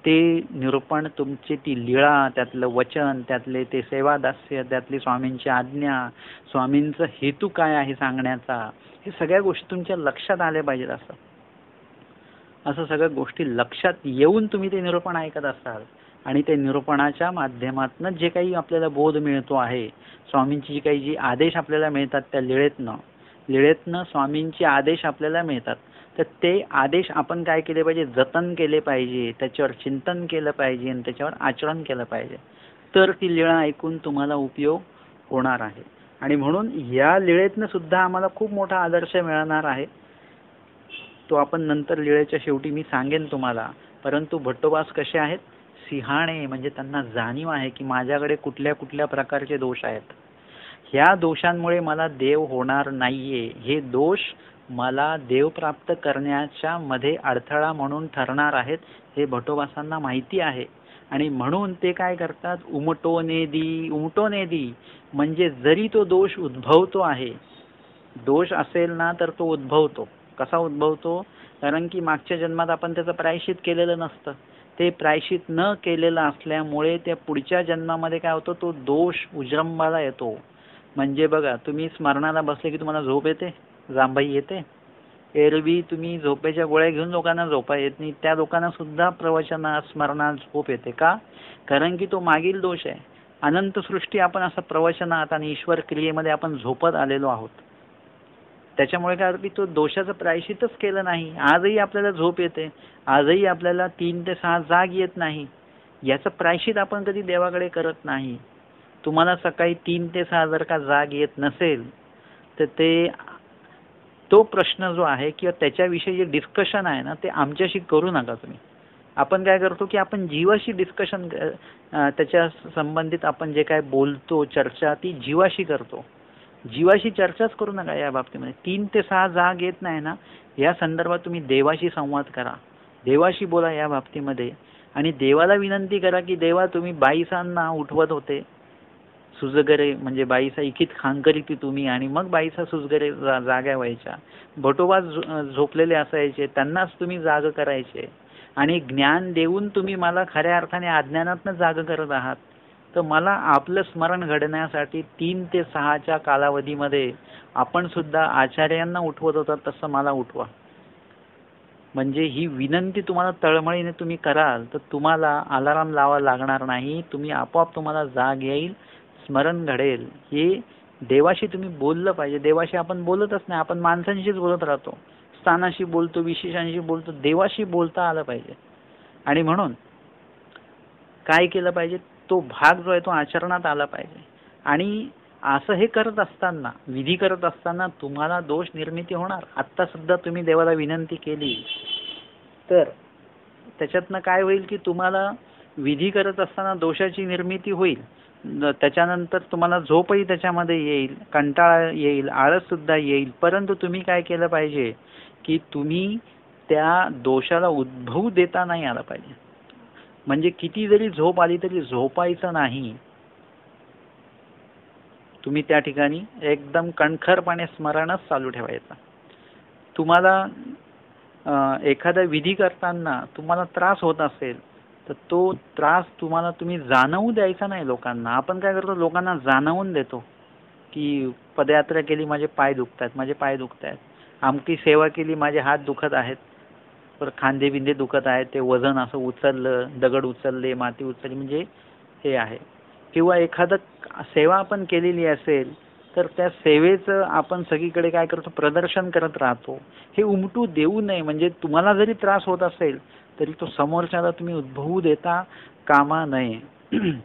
ते निरूपण तुमची ती लीळा, त्यातलं वचन, त्यातले ते सेवादास्य, त्यातली स्वामींची आज्ञा, स्वामींचा हेतू काय आहे सांगण्याचा, हे सगळ्या गोष्टी तुमच्या लक्षात आल्या पाहिजेत. असं सगळ्या गोष्टी लक्षात येऊन तुम्ही ते निरूपण ऐकत असाल, आणि ते निरूपणाच्या माध्यमातून जे काही आपल्याला बोध मिळतो आहे, स्वामींची काही जी आदेश आपल्याला मिळतात त्या लीळेतनं स्वामींचे आदेश आपल्याला मिळतात. तर ते आदेश आपण काय केले पाहिजे, जतन केले पाहिजे, त्याच्यावर चिंतन केलं पाहिजे आणि त्याच्यावर आचरण केलं पाहिजे. तर ती लीळा ऐकून तुम्हाला उपयोग होणार आहे. आणि म्हणून या लीळेतनं सुद्धा आम्हाला खूप मोठा आदर्श मिळणार आहे. तो आपण नंतर लीळेच्या शेवटी मी सांगेन तुम्हाला. परंतु भट्टोबास कसे आहेत, सिंहाणे, म्हणजे त्यांना जाणीव आहे की माझ्याकडे कुठल्या कुठल्या प्रकारचे दोष आहेत. ह्या दोषांमुळे मला देव होणार नाहीये, हे दोष मला देव प्राप्त करण्याच्या मध्ये अडथळा म्हणून ठरणार आहेत, हे भट्टोबासांना माहिती आहे. आणि म्हणून ते काय करतात, उमटोने दी, म्हणजे जरी तो दोष उद्भवतो आहे, दोष असेल ना तर तो उद्भवतो. कसा उद्भवतो, कारण की मागच्या जन्मात आपण त्याचं प्रायश्चित केलेलं नसतं. ते प्रायश्चित न केलेलं असल्यामुळे त्या पुढच्या जन्मामध्ये काय होतं, तो दोष उजृंभाला येतो. म्हणजे बघा, तुम्ही स्मरणाला बसले की तुम्हाला झोप येते, जांभई येते. एरवी तुम्ही झोपेच्या गोळ्या घेऊन लोकांना झोपा येत नाही, त्या लोकांना सुद्धा प्रवचनात स्मरणात झोप येते. का? कारण की तो मागील दोष आहे. अनंत सृष्टी आपण असं प्रवचनात आणि ईश्वर क्रियेमध्ये आपण झोपत आलेलो आहोत. त्याच्यामुळे काय होतं, तो दोषाचं प्रायश्चितच केलं नाही. आजही आपल्याला झोप येते, आजही आपल्याला 3 ते 6 जाग येत नाही. याचं प्रायश्चित आपण कधी देवाकडे करत नाही. तुम्हाला सकाळी 3 ते 6 जर का जाग येत नसेल, तर तो प्रश्न जो आहे किंवा त्याच्याविषयी जे डिस्कशन आहे ना, ते आमच्याशी करू नका तुम्ही. आपण काय करतो की आपण जीवाशी डिस्कशन, त्याच्या संबंधित आपण जे काय बोलतो, चर्चा ती जीवाशी करतो. जीवाशी चर्चाच करू नका या बाबतीमध्ये. 3 ते 6 जाग येत नाही ना, या संदर्भात तुम्ही देवाशी संवाद करा, देवाशी बोला या बाबतीमध्ये. आणि देवाला विनंती करा की देवा, तुम्ही बाईसांना उठवत होते, सुजगरे म्हणजे बाईसा इकित खांकरी तुम्ही, आणि मग बाईसा सुजगरे जाग्या व्हायच्या. भटोबा झोपलेले असायचे, त्यांनाच तुम्ही जाग करायचे. आणि ज्ञान देऊन तुम्ही मला खऱ्या अर्थाने अज्ञानातनं जाग करत आहात. तर मला आपलं स्मरण घडण्यासाठी 3 ते 6च्या कालावधीमध्ये आपण सुद्धा आचार्यांना उठवत होता, तसं मला उठवा. म्हणजे ही विनंती तुम्हाला तळमळीने तुम्ही कराल तर तुम्हाला अलाराम लावा लागणार नाही. तुम्ही आपोआप तुम्हाला जाग येईल, स्मरण घडेल. हे देवाशी तुम्ही बोललं पाहिजे. देवाशी आपण बोलतच नाही, आपण माणसांशीच बोलत राहतो, स्थानाशी बोलतो, विशेषांशी बोलतो. देवाशी बोलता आलं पाहिजे. आणि म्हणून काय केलं पाहिजे, तो भाग जो आहे तो आचरणात आला पाहिजे. आणि असं हे करत असताना, विधी करत असताना तुम्हाला दोष निर्मिती होणार. आत्ता सुद्धा तुम्ही देवाला विनंती केली तर त्याच्यातनं काय होईल की तुम्हाला विधी करत असताना दोषाची निर्मिती होईल. त्याच्यानंतर तुम्हाला झोपही त्याच्यामध्ये येईल, कंटाळा येईल, आळस सुद्धा येईल. परंतु तुम्ही काय केलं पाहिजे की तुम्ही त्या दोषाला उद्भवू देता नाही आला पाहिजे. म्हणजे किती जरी झोप आली तरी झोपायचं नाही. तुम्ही त्या ठिकाणी एकदम कणखरपणे स्मरणच चालू ठेवायचं. तुम्हाला एखादा विधी करताना तुम्हाला त्रास होत असेल तर तो त्रास तुम्ही जाणवू द्यायचा नाही लोकांना. आपण काय करतो, लोकांना जाणवून देतो. की पदयात्रा केली माझे पाय दुखतात, माझे पाय दुखतात, आमकी सेवा केली माझे हात दुखत आहेत, पर खांदे बिंदे दुखत आहेत, ते वजन असं उचललं, दगड उचलले, माती उचलली, म्हणजे हे आहे. किंवा एखादं सेवा आपण केलेली असेल तर त्या सेवेचं आपण सगळीकडे काय करतो, प्रदर्शन करत राहतो. हे उमटू देऊ नये. म्हणजे तुम्हाला जरी त्रास होत असेल तरी तो समोरच्याला तुम्ही उद्भवू देता कामा नये.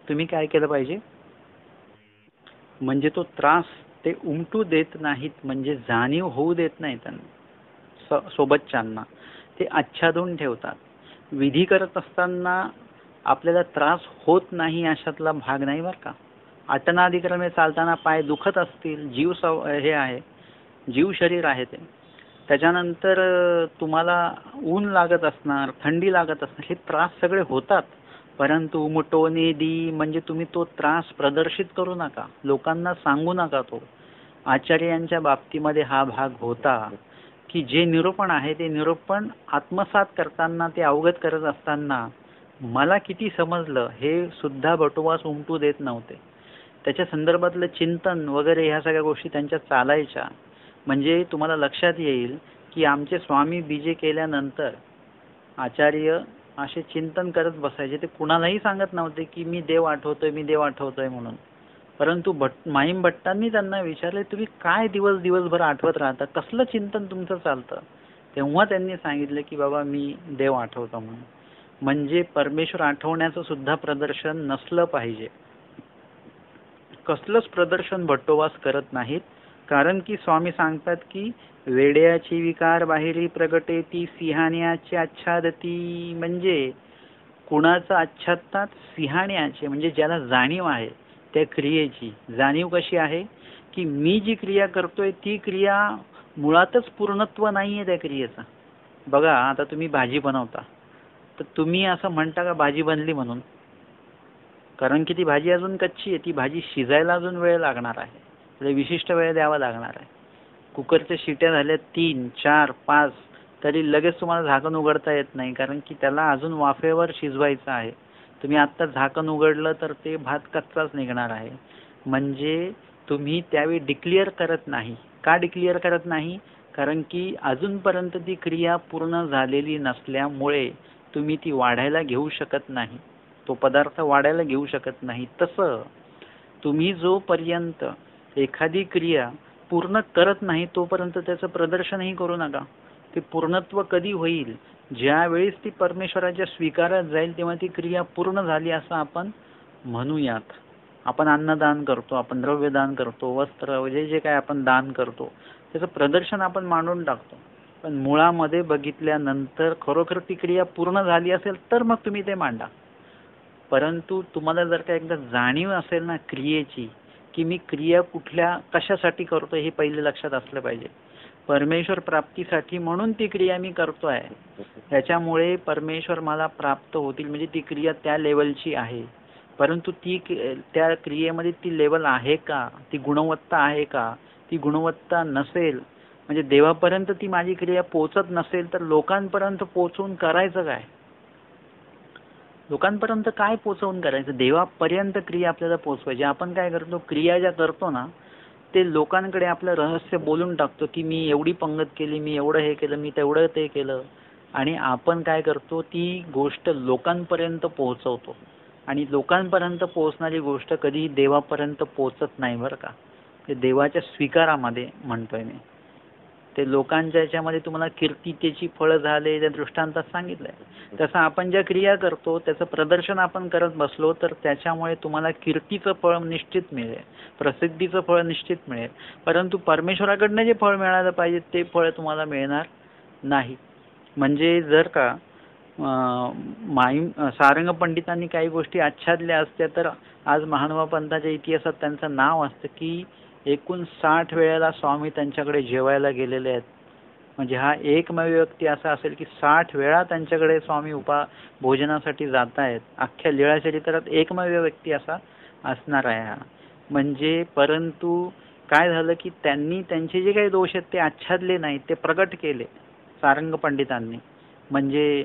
तुम्ही काय केलं पाहिजे, म्हणजे तो त्रास ते उमटू देत नाहीत, म्हणजे जाणीव होऊ देत नाही त्यांना, सोबतच्यांना ते आच्छादून ठेवतात. विधी करत असताना आपल्याला त्रास होत नाही अशातला भाग नाही बरं का. आटनादिक्रमे चालताना पाय दुखत असतील, हे आहे, जीव शरीर आहे ते. त्याच्यानंतर तुम्हाला ऊन लागत असणार, थंडी लागत असणार, हे त्रास सगळे होतात. परंतु उमटवणे दी म्हणजे तुम्ही तो त्रास प्रदर्शित करू नका, लोकांना सांगू नका. तो आचार्यांच्या बाबतीमध्ये हा भाग होता की जे निरूपण आहे ते निरूपण आत्मसात करताना, ते अवगत करत असताना मला किती समजलं हे सुद्धा बटोबास उमटू देत नव्हते. त्याच्या संदर्भातलं चिंतन वगैरे ह्या सगळ्या गोष्टी त्यांच्या चालायच्या. म्हणजे तुम्हाला लक्षात येईल की आमचे स्वामी बीजे केल्यानंतर आचार्य असे चिंतन करत बसायचे. ते कुणालाही सांगत नव्हते की मी देव आठवतोय, मी देव आठवतोय म्हणून. परंतु माईम भट्टांनी त्यांना विचारले, तुम्ही काय दिवसभर आठवत राहता, कसलं चिंतन तुमचं चालतं. तेव्हा त्यांनी सांगितलं की बाबा मी देव आठवतो म्हणून. म्हणजे परमेश्वर आठवण्याचं सुद्धा प्रदर्शन नसलं पाहिजे. कसलंच प्रदर्शन भट्टोबास करत नाहीत. कारण की स्वामी सांगतात की वेड्याची विकार बाहेरी प्रगटे ती सिंहाण्याची आच्छादती. म्हणजे कुणाचं आच्छादतात, सिंहाण्याचे, म्हणजे ज्याला जाणीव आहे त्या क्रियेची. जाणीव कशी आहे की मी जी क्रिया करतोय ती क्रिया मुळातच पूर्णत्व नाहीये त्या क्रियेचा. बघा आता तुम्ही भाजी बनवता तर तुम्ही असं म्हणता का भाजी बनली म्हणून, कारण की ती भाजी अजून कच्ची आहे, ती भाजी शिजायला अजून वेळ लागणार आहे, म्हणजे विशिष्ट वेळ द्यावा लागणार आहे. कुकरच्या शिट्या झाल्या 3, 4, 5 तरी लगेच तुम्हाला झाकण उघडता येत नाही, कारण की त्याला अजून वाफेवर शिजवायचं आहे. तुम्ही आत्ता झाकण उघडलं तर ते भात कच्चाच निघणार आहे. म्हणजे तुम्ही त्यावेळी डिक्लेअर करत नाही. का डिक्लेअर करत नाही, कारण की अजूनपर्यंत ती क्रिया पूर्ण झालेली नसल्यामुळे तुम्ही ती वाढायला घेऊ शकत नाही, तो पदार्थ वाढायला घेऊ शकत नाही. तसं तुम्ही जोपर्यंत एखादी क्रिया पूर्ण करत नाही तोपर्यंत त्याचं प्रदर्शनही करू नका. ते पूर्णत्व कधी होईल, ज्या वेळेस ती परमेश्वराच्या स्वीकारात जाईल तेव्हा ती क्रिया पूर्ण झाली असं आपण म्हणूयात. आपण अन्नदान करतो, आपण द्रव्यदान करतो, वस्त्र जे काय आपण दान करतो त्याचं प्रदर्शन आपण मांडून टाकतो. पण मुळामध्ये बघितल्यानंतर खरोखर ती क्रिया पूर्ण झाली असेल तर मग तुम्ही ते मांडा. परंतु तुम्हाला जर का एकदा जाणीव असेल ना क्रियेची, की मी क्रिया कुठल्या कशासाठी करतोय हे पहिले लक्षात असलं पाहिजे. परमेश्वर प्राप्तीसाठी म्हणून ती क्रिया मी करतोय, त्याच्यामुळे परमेश्वर मला प्राप्त होतील, म्हणजे ती क्रिया त्या लेवलची आहे. परंतु त्या क्रियेमध्ये ती लेवल आहे का, ती गुणवत्ता आहे का, ती गुणवत्ता नसेल म्हणजे देवापर्यंत ती माझी क्रिया पोहोचत नसेल तर लोकांपर्यंत पोहोचून करायचं काय, लोकांपर्यंत काय पोहोचवून करायचं. देवापर्यंत क्रिया आपल्याला पोहोचवायची. आपण काय करतो, क्रिया ज्या करतो ना ते लोकांकडे आपलं रहस्य बोलून टाकतो की मी एवढी पंगत केली, मी एवढं हे केलं, मी तेवढं ते केलं. आणि आपण काय करतो, ती गोष्ट लोकांपर्यंत पोहोचवतो. आणि लोकांपर्यंत पोहोचणारी गोष्ट कधीही देवापर्यंत पोहोचत नाही बरं का. ते देवाच्या स्वीकारामध्ये म्हणतोय मी. ते लोकांच्या याच्यामध्ये तुम्हाला कीर्तीतेची फळं झाले त्या दृष्टांतात सांगितलंय. तसं आपण ज्या क्रिया करतो त्याचं प्रदर्शन आपण करत बसलो तर त्याच्यामुळे तुम्हाला कीर्तीचं फळ निश्चित मिळेल, प्रसिद्धीचं फळ निश्चित मिळेल. परंतु परमेश्वराकडनं जे फळ मिळालं पाहिजे ते फळ तुम्हाला मिळणार नाही. म्हणजे जर का सारंग पंडितांनी काही गोष्टी आच्छादल्या असत्या तर आज महानुभाव पंथाच्या इतिहासात त्यांचं नाव असतं की एकूण 60 वेळेला स्वामी त्यांच्याकडे जेवायला गेलेले आहेत. म्हणजे हा एकमेव व्यक्ती असा असेल की 60 वेळा त्यांच्याकडे स्वामी भोजनासाठी जात आहेत. अख्ख्या लीळा चरित्रात एकमेव व्यक्ती असा असणार आहे हा. म्हणजे परंतु काय झालं की त्यांनी त्यांचे जे काही दोष आहेत ते आच्छादले नाहीत, ते प्रगट केले सारंग पंडितांनी. म्हणजे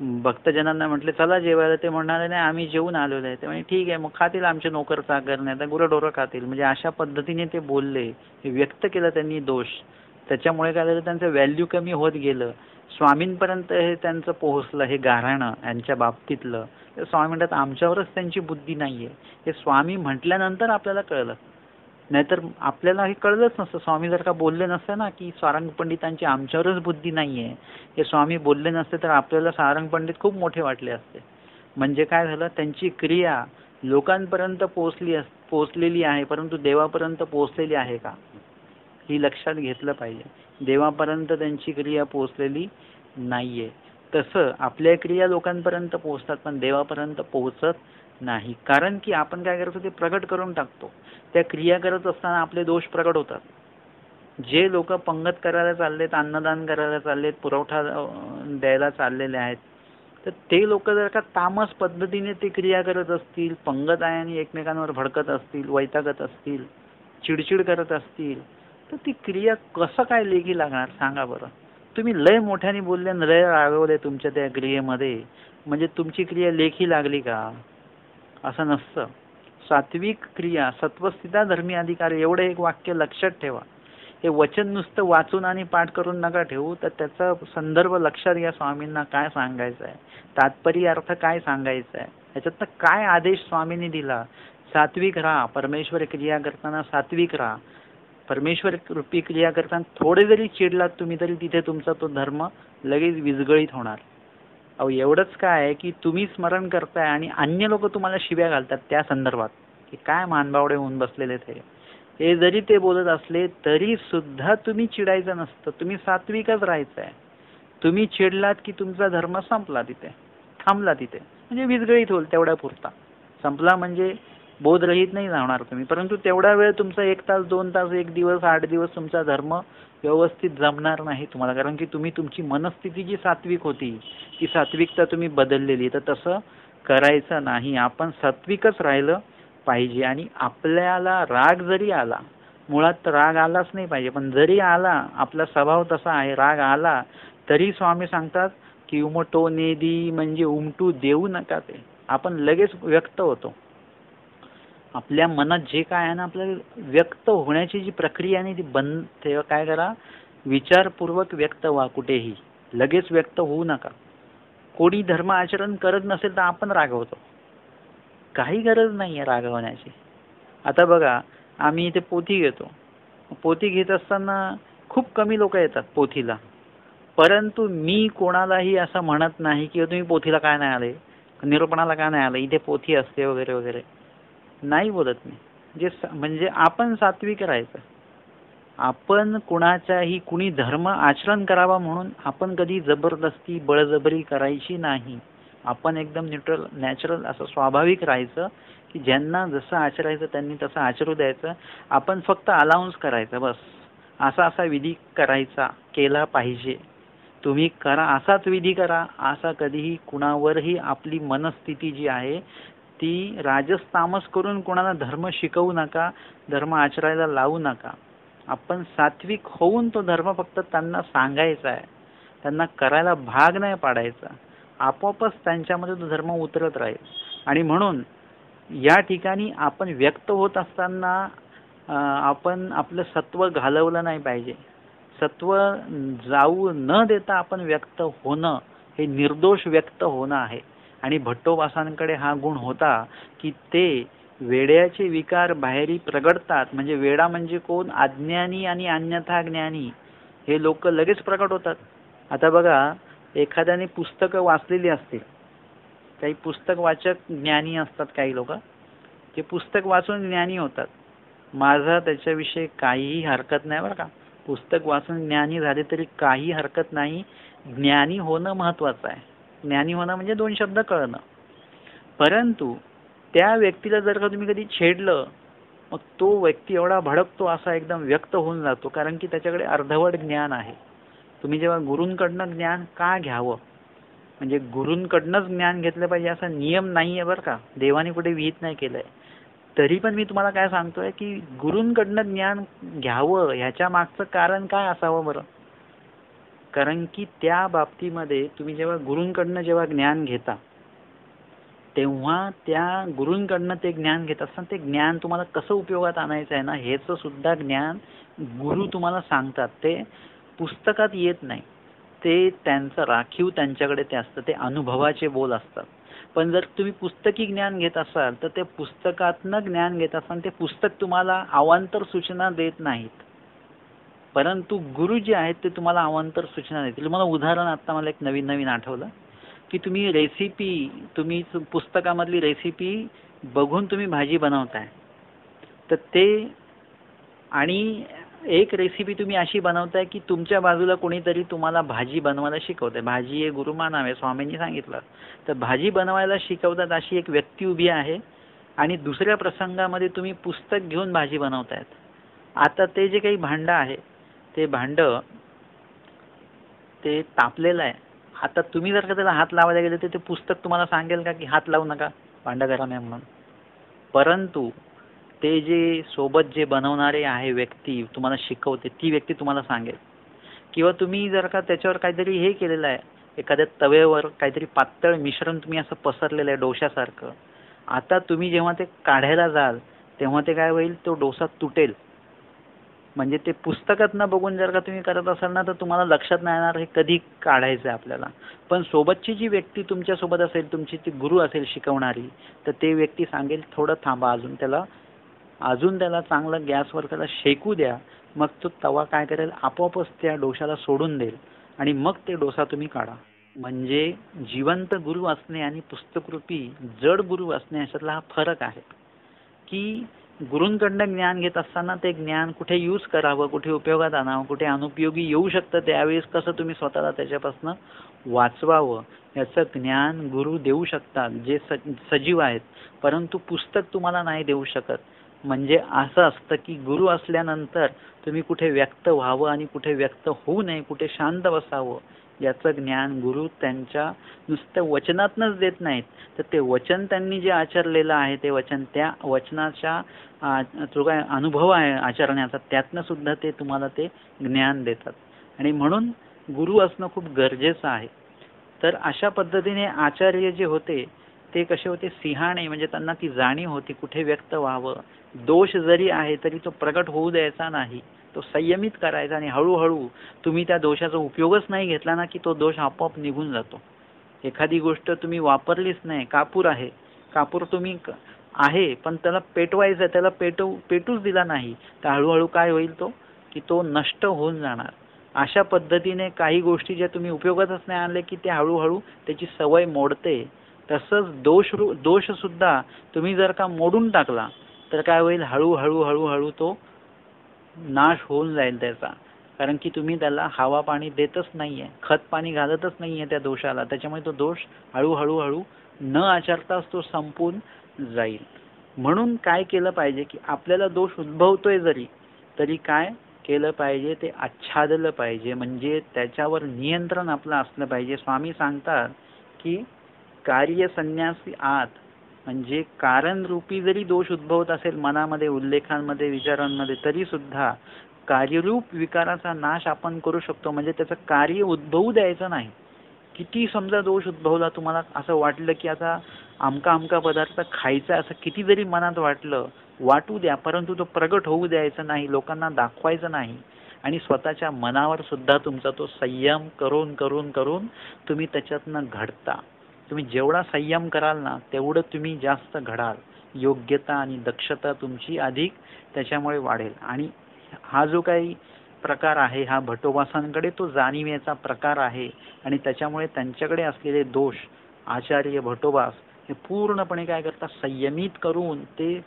भक्तजनांना म्हटले चला जेवायला, ते म्हणणारे नाही आम्ही जेवून आलेलो आहे. ते म्हणजे ठीक आहे मग खातील आमचे नोकर चाकर, नाही तर गुरंढोरं खातील. म्हणजे अशा पद्धतीने ते बोलले, हे व्यक्त केलं त्यांनी दोष. त्याच्यामुळे काय झालं, त्यांचं व्हॅल्यू कमी होत गेलं. स्वामींपर्यंत हे त्यांचं पोहोचलं, हे गाऱ्हाणं यांच्या बाबतीतलं. तर स्वामी म्हणतात आमच्यावरच त्यांची बुद्धी नाहीये. हे स्वामी म्हटल्यानंतर आपल्याला कळलं, नाहीतर आपल्याला हे कळलंच नसतं. स्वामी जर का बोलले नसते ना की सारंग पंडितांची आमच्यावरच बुद्धी नाहीये, हे स्वामी बोलले नसते तर आपल्याला सारंग पंडित खूप मोठे वाटले असते. म्हणजे काय झालं, त्यांची क्रिया लोकांपर्यंत पोहोचलेली आहे, परंतु देवापर्यंत पोहोचलेली आहे का, ही लक्षात घेतलं पाहिजे. देवापर्यंत त्यांची क्रिया पोहोचलेली नाहीये. तसं आपल्या क्रिया लोकांपर्यंत पोहोचतात पण देवापर्यंत पोहोचत नाही. कारण की आपण काय करतो, ते प्रगट करून टाकतो. त्या क्रिया करत असताना आपले दोष प्रगट होतात. जे लोक पंगत करायला चाललेत, अन्नदान करायला चाललेत, पुरवठा द्यायला चाललेले आहेत, तर ते लोक जर का तामस पद्धतीने ते क्रिया करत असतील, पंगत आहे आणि एकमेकांवर भडकत असतील, वैतागत असतील, चिडचिड करत असतील, तर ती क्रिया कसं काय लेखी लागणार सांगा बरं. तुम्ही लय मोठ्याने बोलले आणि लय रागवले तुमच्या त्या क्रियेमध्ये, म्हणजे तुमची क्रिया लेखी लागली का? असं नसतं. सात्विक क्रिया, सत्वस्थिता धर्मी अधिकार, एवढं एक वाक्य लक्षात ठेवा. हे वचन नुसतं वाचून आणि पाठ करून नका ठेवू, तर त्याचा संदर्भ लक्षात घ्या. स्वामींना काय सांगायचं आहे, तात्पर्य अर्थ काय सांगायचा आहे, ह्याच्यातनं काय आदेश स्वामींनी दिला. सात्विक राहा, परमेश्वर क्रिया करताना सात्विक राहा. परमेश्वर रूपी क्रिया करताना थोडे जरी चिडलात तुम्ही तरी तिथे तुमचा तो धर्म लगेच विस्कळीत होणार. अहो एवढंच काय आहे की तुम्ही स्मरण करताय आणि अन्य लोक तुम्हाला शिव्या घालतात त्या संदर्भात की काय मानबावडे होऊन बसलेले ते, हे जरी ते बोलत असले तरी सुद्धा तुम्ही चिडायचं नसतं. तुम्ही सात्विकच राहायचं आहे. तुम्ही चिडलात की तुमचा धर्म संपला, तिथे थांबला, तिथे म्हणजे विस्कळीत होईल तेवढ्या पुरता. संपला म्हणजे बोधरहित नाही जाणार तुम्ही, परंतु तेवढा वेळ तुमचा 1 तास 2 तास 1 दिवस 8 दिवस तुमचा धर्म व्यवस्थित जमणार नाही तुम्हाला. कारण की तुम्ही तुमची मनस्थिती जी सात्विक होती ती सात्विकता तुम्ही बदललेली. तर तसं करायचं नाही. आपण सात्विकच राहिलं पाहिजे. आणि आपल्याला राग जरी आला, मुळात तर राग आलाच नाही पाहिजे, पण जरी आला, आपला स्वभाव तसा आहे, राग आला तरी स्वामी सांगतात की उमटो नेदी, म्हणजे उमटू देऊ नका. ते आपण लगेच व्यक्त होतो. आपल्या मनात जे काय आहे ना, आपल्याला व्यक्त होण्याची जी प्रक्रिया आहे ती बंद. तेव्हा काय करा, विचारपूर्वक व्यक्त व्हा. कुठेही लगेच व्यक्त होऊ नका. कोणी धर्म आचरण करत नसेल तर आपण रागवतो, काही गरज नाहीये रागवण्याची. आता बघा, आम्ही इथे पोथी घेतो. पोथी घेत असताना खूप कमी लोक येतात पोथीला, परंतु मी कोणालाही असं म्हणत नाही की तुम्ही पोथीला काय नाही आले, निरूपणाला काय नाही आले, इथे पोथी असते वगैरे वगैरे, नाही बोलत मी. म्हणजे आपण सात्विक राहायचं. आपण कुणाचाही, कुणी धर्म आचरण करावा म्हणून आपण कधी जबरदस्ती बळजबरी करायची नाही. आपण एकदम न्यूट्रल, नॅचरल असं स्वाभाविक राहायचं की ज्यांना जसं आचरायचं त्यांनी तसं आचरू द्यायचं. आपण फक्त अलाउन्स करायचं बस. असा असा विधी करायचा, केला पाहिजे, तुम्ही करा, असाच विधी करा. असा कधीही कुणावरही आपली मनस्थिती जी आहे ती राजस तामस करून कोणाला धर्म शिकवू नका, धर्म आचरायला लावू नका. आपण सात्विक होऊन तो धर्म फक्त त्यांना सांगायचा आहे, त्यांना करायला भाग नाही पाडायचा. आपोआपच त्यांच्यामध्ये तो धर्म उतरत राहील. आणि म्हणून या ठिकाणी आपण व्यक्त होत असताना आपण आपलं सत्व घालवलं नाही पाहिजे. सत्व जाऊ न देता आपण व्यक्त होणं हे निर्दोष व्यक्त होणं आहे. आणि भट्टोबासांकडे हा गुण होता की ते वेड्याचे विकार बाहेरी प्रगटतात. म्हणजे वेडा म्हणजे कोण, अज्ञानी आणि अन्यथा ज्ञानी, हे लोक लगेच प्रकट होतात. आता बघा, एखाद्याने पुस्तकं वाचलेली असतील, काही पुस्तक वाचक ज्ञानी असतात, काही लोक ते पुस्तक वाचून ज्ञानी होतात. माझा त्याच्याविषयी काहीही हरकत नाही बरं का. पुस्तक वाचून ज्ञानी झाले तरी काही हरकत नाही. ज्ञानी होणं महत्वाचं आहे. ज्ञानी होणं म्हणजे 2 शब्द कळणं. परंतु त्या व्यक्तीला जर का तुम्ही कधी छेडलं, मग तो व्यक्ती एवढा भडकतो, असा एकदम व्यक्त होऊन जातो, कारण की त्याच्याकडे अर्धवट ज्ञान आहे. तुम्ही जेव्हा गुरूंकडनं ज्ञान का घ्यावं, म्हणजे गुरूंकडनंच ज्ञान घेतलं पाहिजे असा नियम नाहीये बरं का, देवाने कुठे विहित नाही केलंय. तरी पण मी तुम्हाला काय सांगतोय की गुरूंकडनं ज्ञान घ्यावं, ह्याच्या मागचं कारण काय असावं बरं. कारण की त्या बाबतीमध्ये तुम्ही जेव्हा गुरूंकडनं जेव्हा ज्ञान घेता तेव्हा त्या गुरूंकडनं ते ज्ञान घेत असताना ते ज्ञान तुम्हाला कसं उपयोगात आणायचं आहे ना हेच सुद्धा ज्ञान गुरु तुम्हाला सांगतात. ते पुस्तकात येत नाही, ते त्यांचं राखीव त्यांच्याकडे ते असतं, ते अनुभवाचे बोल असतात. पण जर तुम्ही पुस्तकी ज्ञान घेत असाल तर ते पुस्तकातनं ज्ञान घेत असताना ते पुस्तक तुम्हाला अवांतर सूचना देत नाहीत, परंतु गुरु जे आहेत ते तुम्हाला अवांतर सूचना देतील. मला उदाहरण आता मला एक नवीन नवीन आठवलं की तुम्ही रेसिपी, तुम्ही पुस्तकामधली रेसिपी बघून तुम्ही भाजी बनवताय, तर ते आणि एक रेसिपी तुम्ही अशी बनवताय की तुमच्या बाजूला कोणीतरी तुम्हाला भाजी बनवायला शिकवते. भाजी हे गुरुमान आहे, स्वामींनी सांगितलं. तर भाजी बनवायला शिकवतात अशी एक व्यक्ती उभी आहे आणि दुसऱ्या प्रसंगामध्ये तुम्ही पुस्तक घेऊन भाजी बनवतायत. आता ते जे काही भांडं आहे ते भांडं ते तापलेलं आहे. आता तुम्ही जर का त्याला हात लावायला गेले तर ते पुस्तक तुम्हाला सांगेल का की हात लावू नका, भांडं गरम आहे म्हणून. परंतु ते जे सोबत जे बनवणारे आहे व्यक्ती तुम्हाला शिकवते ती व्यक्ती तुम्हाला सांगेल. किंवा तुम्ही जर का त्याच्यावर काहीतरी हे केलेलं आहे, एखाद्या तव्यावर काहीतरी पातळ मिश्रण तुम्ही असं पसरलेलं आहे डोशासारखं, आता तुम्ही जेव्हा ते काढायला जाल तेव्हा ते काय होईल, तो डोसा तुटेल. म्हणजे ते पुस्तकात न बघून जर का तुम्ही करत असाल ना तर तुम्हाला लक्षात नाही येणार हे कधी काढायचं आहे आपल्याला. पण सोबतची जी व्यक्ती तुमच्यासोबत असेल, तुमची ती गुरु असेल शिकवणारी, तर ते व्यक्ती सांगेल थोडं थांबा, अजून त्याला चांगलं गॅसवर त्याला शेकू द्या. मग तो तवा काय करेल, आपोआपच त्या डोशाला सोडून देईल आणि मग ते डोसा तुम्ही काढा. म्हणजे जिवंत गुरु असणे आणि पुस्तकरूपी जड गुरु असणे याच्यातला हा फरक आहे की गुरूंकडनं ज्ञान घेत असताना ते ज्ञान कुठे यूज करावं, कुठे उपयोगात आणावं, कुठे अनुपयोगी येऊ शकतं, त्यावेळेस कसं तुम्ही स्वतःला त्याच्यापासून वाचवावं याचं ज्ञान गुरु देऊ शकतात जे सजीव आहेत. परंतु पुस्तक तुम्हाला नाही देऊ शकत. म्हणजे असं असतं की गुरु असल्यानंतर तुम्ही कुठे व्यक्त व्हावं आणि कुठे व्यक्त होऊ नये, कुठे शांत बसावं याचं ज्ञान गुरु त्यांच्या नुसत्या वचनातनच देत नाहीत, तर ते वचन त्यांनी जे आचरलेलं आहे ते वचन, त्या वचनाच्या जो काय अनुभव आहे आचरण्याचा त्यातनं सुद्धा ते तुम्हाला ते ज्ञान देतात. आणि म्हणून गुरु असणं खूप गरजेचं आहे. तर अशा पद्धतीने आचार्य जे होते ते कसे होते, सिंहाणे, म्हणजे त्यांना ती जाणीव होती कुठे व्यक्त व्हावं, दोष जरी आहे तरी तो प्रगट होऊ द्यायचा नाही, तो संयमित करायचा. आणि हळूहळू तुम्ही त्या दोषाचा उपयोगच नाही घेतला ना की तो दोष आपोआप निघून जातो. एखादी गोष्ट तुम्ही वापरलीच नाही, कापूर आहे, कापूर तुम्ही आहे पण त्याला पेटवायचं, त्याला पेटूच दिला नाही, तर हळूहळू काय होईल, की तो नष्ट होऊन जाणार. अशा पद्धतीने काही गोष्टी ज्या तुम्ही उपयोगातच नाही आणले की ते हळूहळू त्याची सवय मोडते. तसंच दोष सुद्धा तुम्ही जर का मोडून टाकला तर काय होईल, हळूहळू हळूहळू तो नाश होऊन जाईल त्याचा. कारण की तुम्ही त्याला हवा पाणी देतच नाहीये, खत पाणी घालतच नाहीये त्या दोषाला, त्याच्यामुळे तो दोष हळूहळू न आचरताच तो संपून जाईल. म्हणून काय केलं पाहिजे की आपल्याला दोष उद्भवतोय तरी काय केलं पाहिजे, ते आच्छादलं पाहिजे, म्हणजे त्याच्यावर नियंत्रण आपलं असलं पाहिजे. स्वामी सांगतात की कार्य संन्यासी आत, म्हणजे कारण रूपी जरी दोष उद्भवत असेल मनामध्ये, उल्लेखांमध्ये, विचारांमध्ये, तरी सुद्धा कार्यरूप विकाराचा नाश आपण करू शकतो. म्हणजे त्याचं कार्य उद्भवू द्यायचं नाही. किती समजा दोष उद्भवला, तुम्हाला असं वाटलं की आता आमका पदार्थ खायचा, असं किती जरी मनात वाटू द्या, परंतु तो प्रगट होऊ द्यायचा नाही, लोकांना दाखवायचं नाही. आणि स्वतःच्या मनावर सुद्धा तुमचा तो संयम करून करून करून तुम्ही त्याच्यातनं घडता. तुम्ही जेवढा संयम कराल ना तेवढं तुम्ही जास्त घडाल. योग्यता आणि दक्षता तुमची अधिक त्याच्यामुळे वाढेल. आणि हा जो काही प्रकार आहे हा भटोबासांकडे तो जाणीवेचा प्रकार आहे. आणि त्याच्यामुळे त्यांच्याकडे असलेले दोष आचार्य भटोबास हे पूर्णपणे काय करतात, संयमित करून ते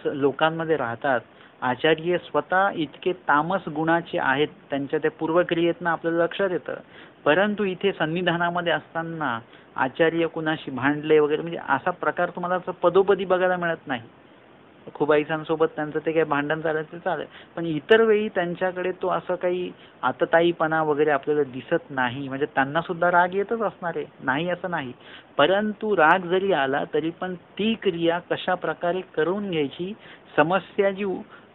लोकांमध्ये राहतात. आचार्य स्वतः इतके तामस गुणाचे आहेत, त्यांच्या त्या पूर्वक्रियेतनं आपल्याला लक्षात येतं. परंतु इथे सन्निधानामध्ये असताना आचार्य कुणाशी भांडले वगैरे, म्हणजे असा प्रकार तुम्हाला पदोपदी बघायला मिळत नाही. खुबाईसांसोबत त्यांचं ते काही भांडण चालायचं चालेल, पण इतर वेळी त्यांच्याकडे तो असं काही आतताईपणा वगैरे आपल्याला दिसत नाही. म्हणजे त्यांना सुद्धा राग येतच असणार आहे, नाही असं नाही, परंतु राग जरी आला तरी पण ती क्रिया कशा प्रकारे करून घ्यायची, समस्या जी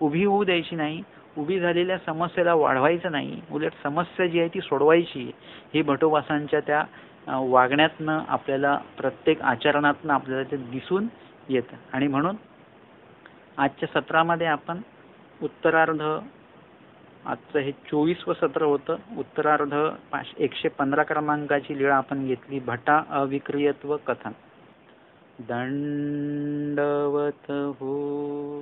उभी होऊ द्यायची नाही, उभी झालेल्या समस्येला वाढवायचं नाही, उलट समस्या जी आहे ती सोडवायची. हे भटोबासांच्या त्या वागण्यातनं आपल्याला, प्रत्येक आचरणातनं आपल्याला ते दिसून येतं. आणि म्हणून आजच्या सत्रामध्ये आपण उत्तरार्ध, आजचं हे 24वं सत्र होतं. उत्तरार्ध 115 क्रमांकाची लीळा आपण घेतली, भटा अविक्रियत्व कथन. दंडवत हो.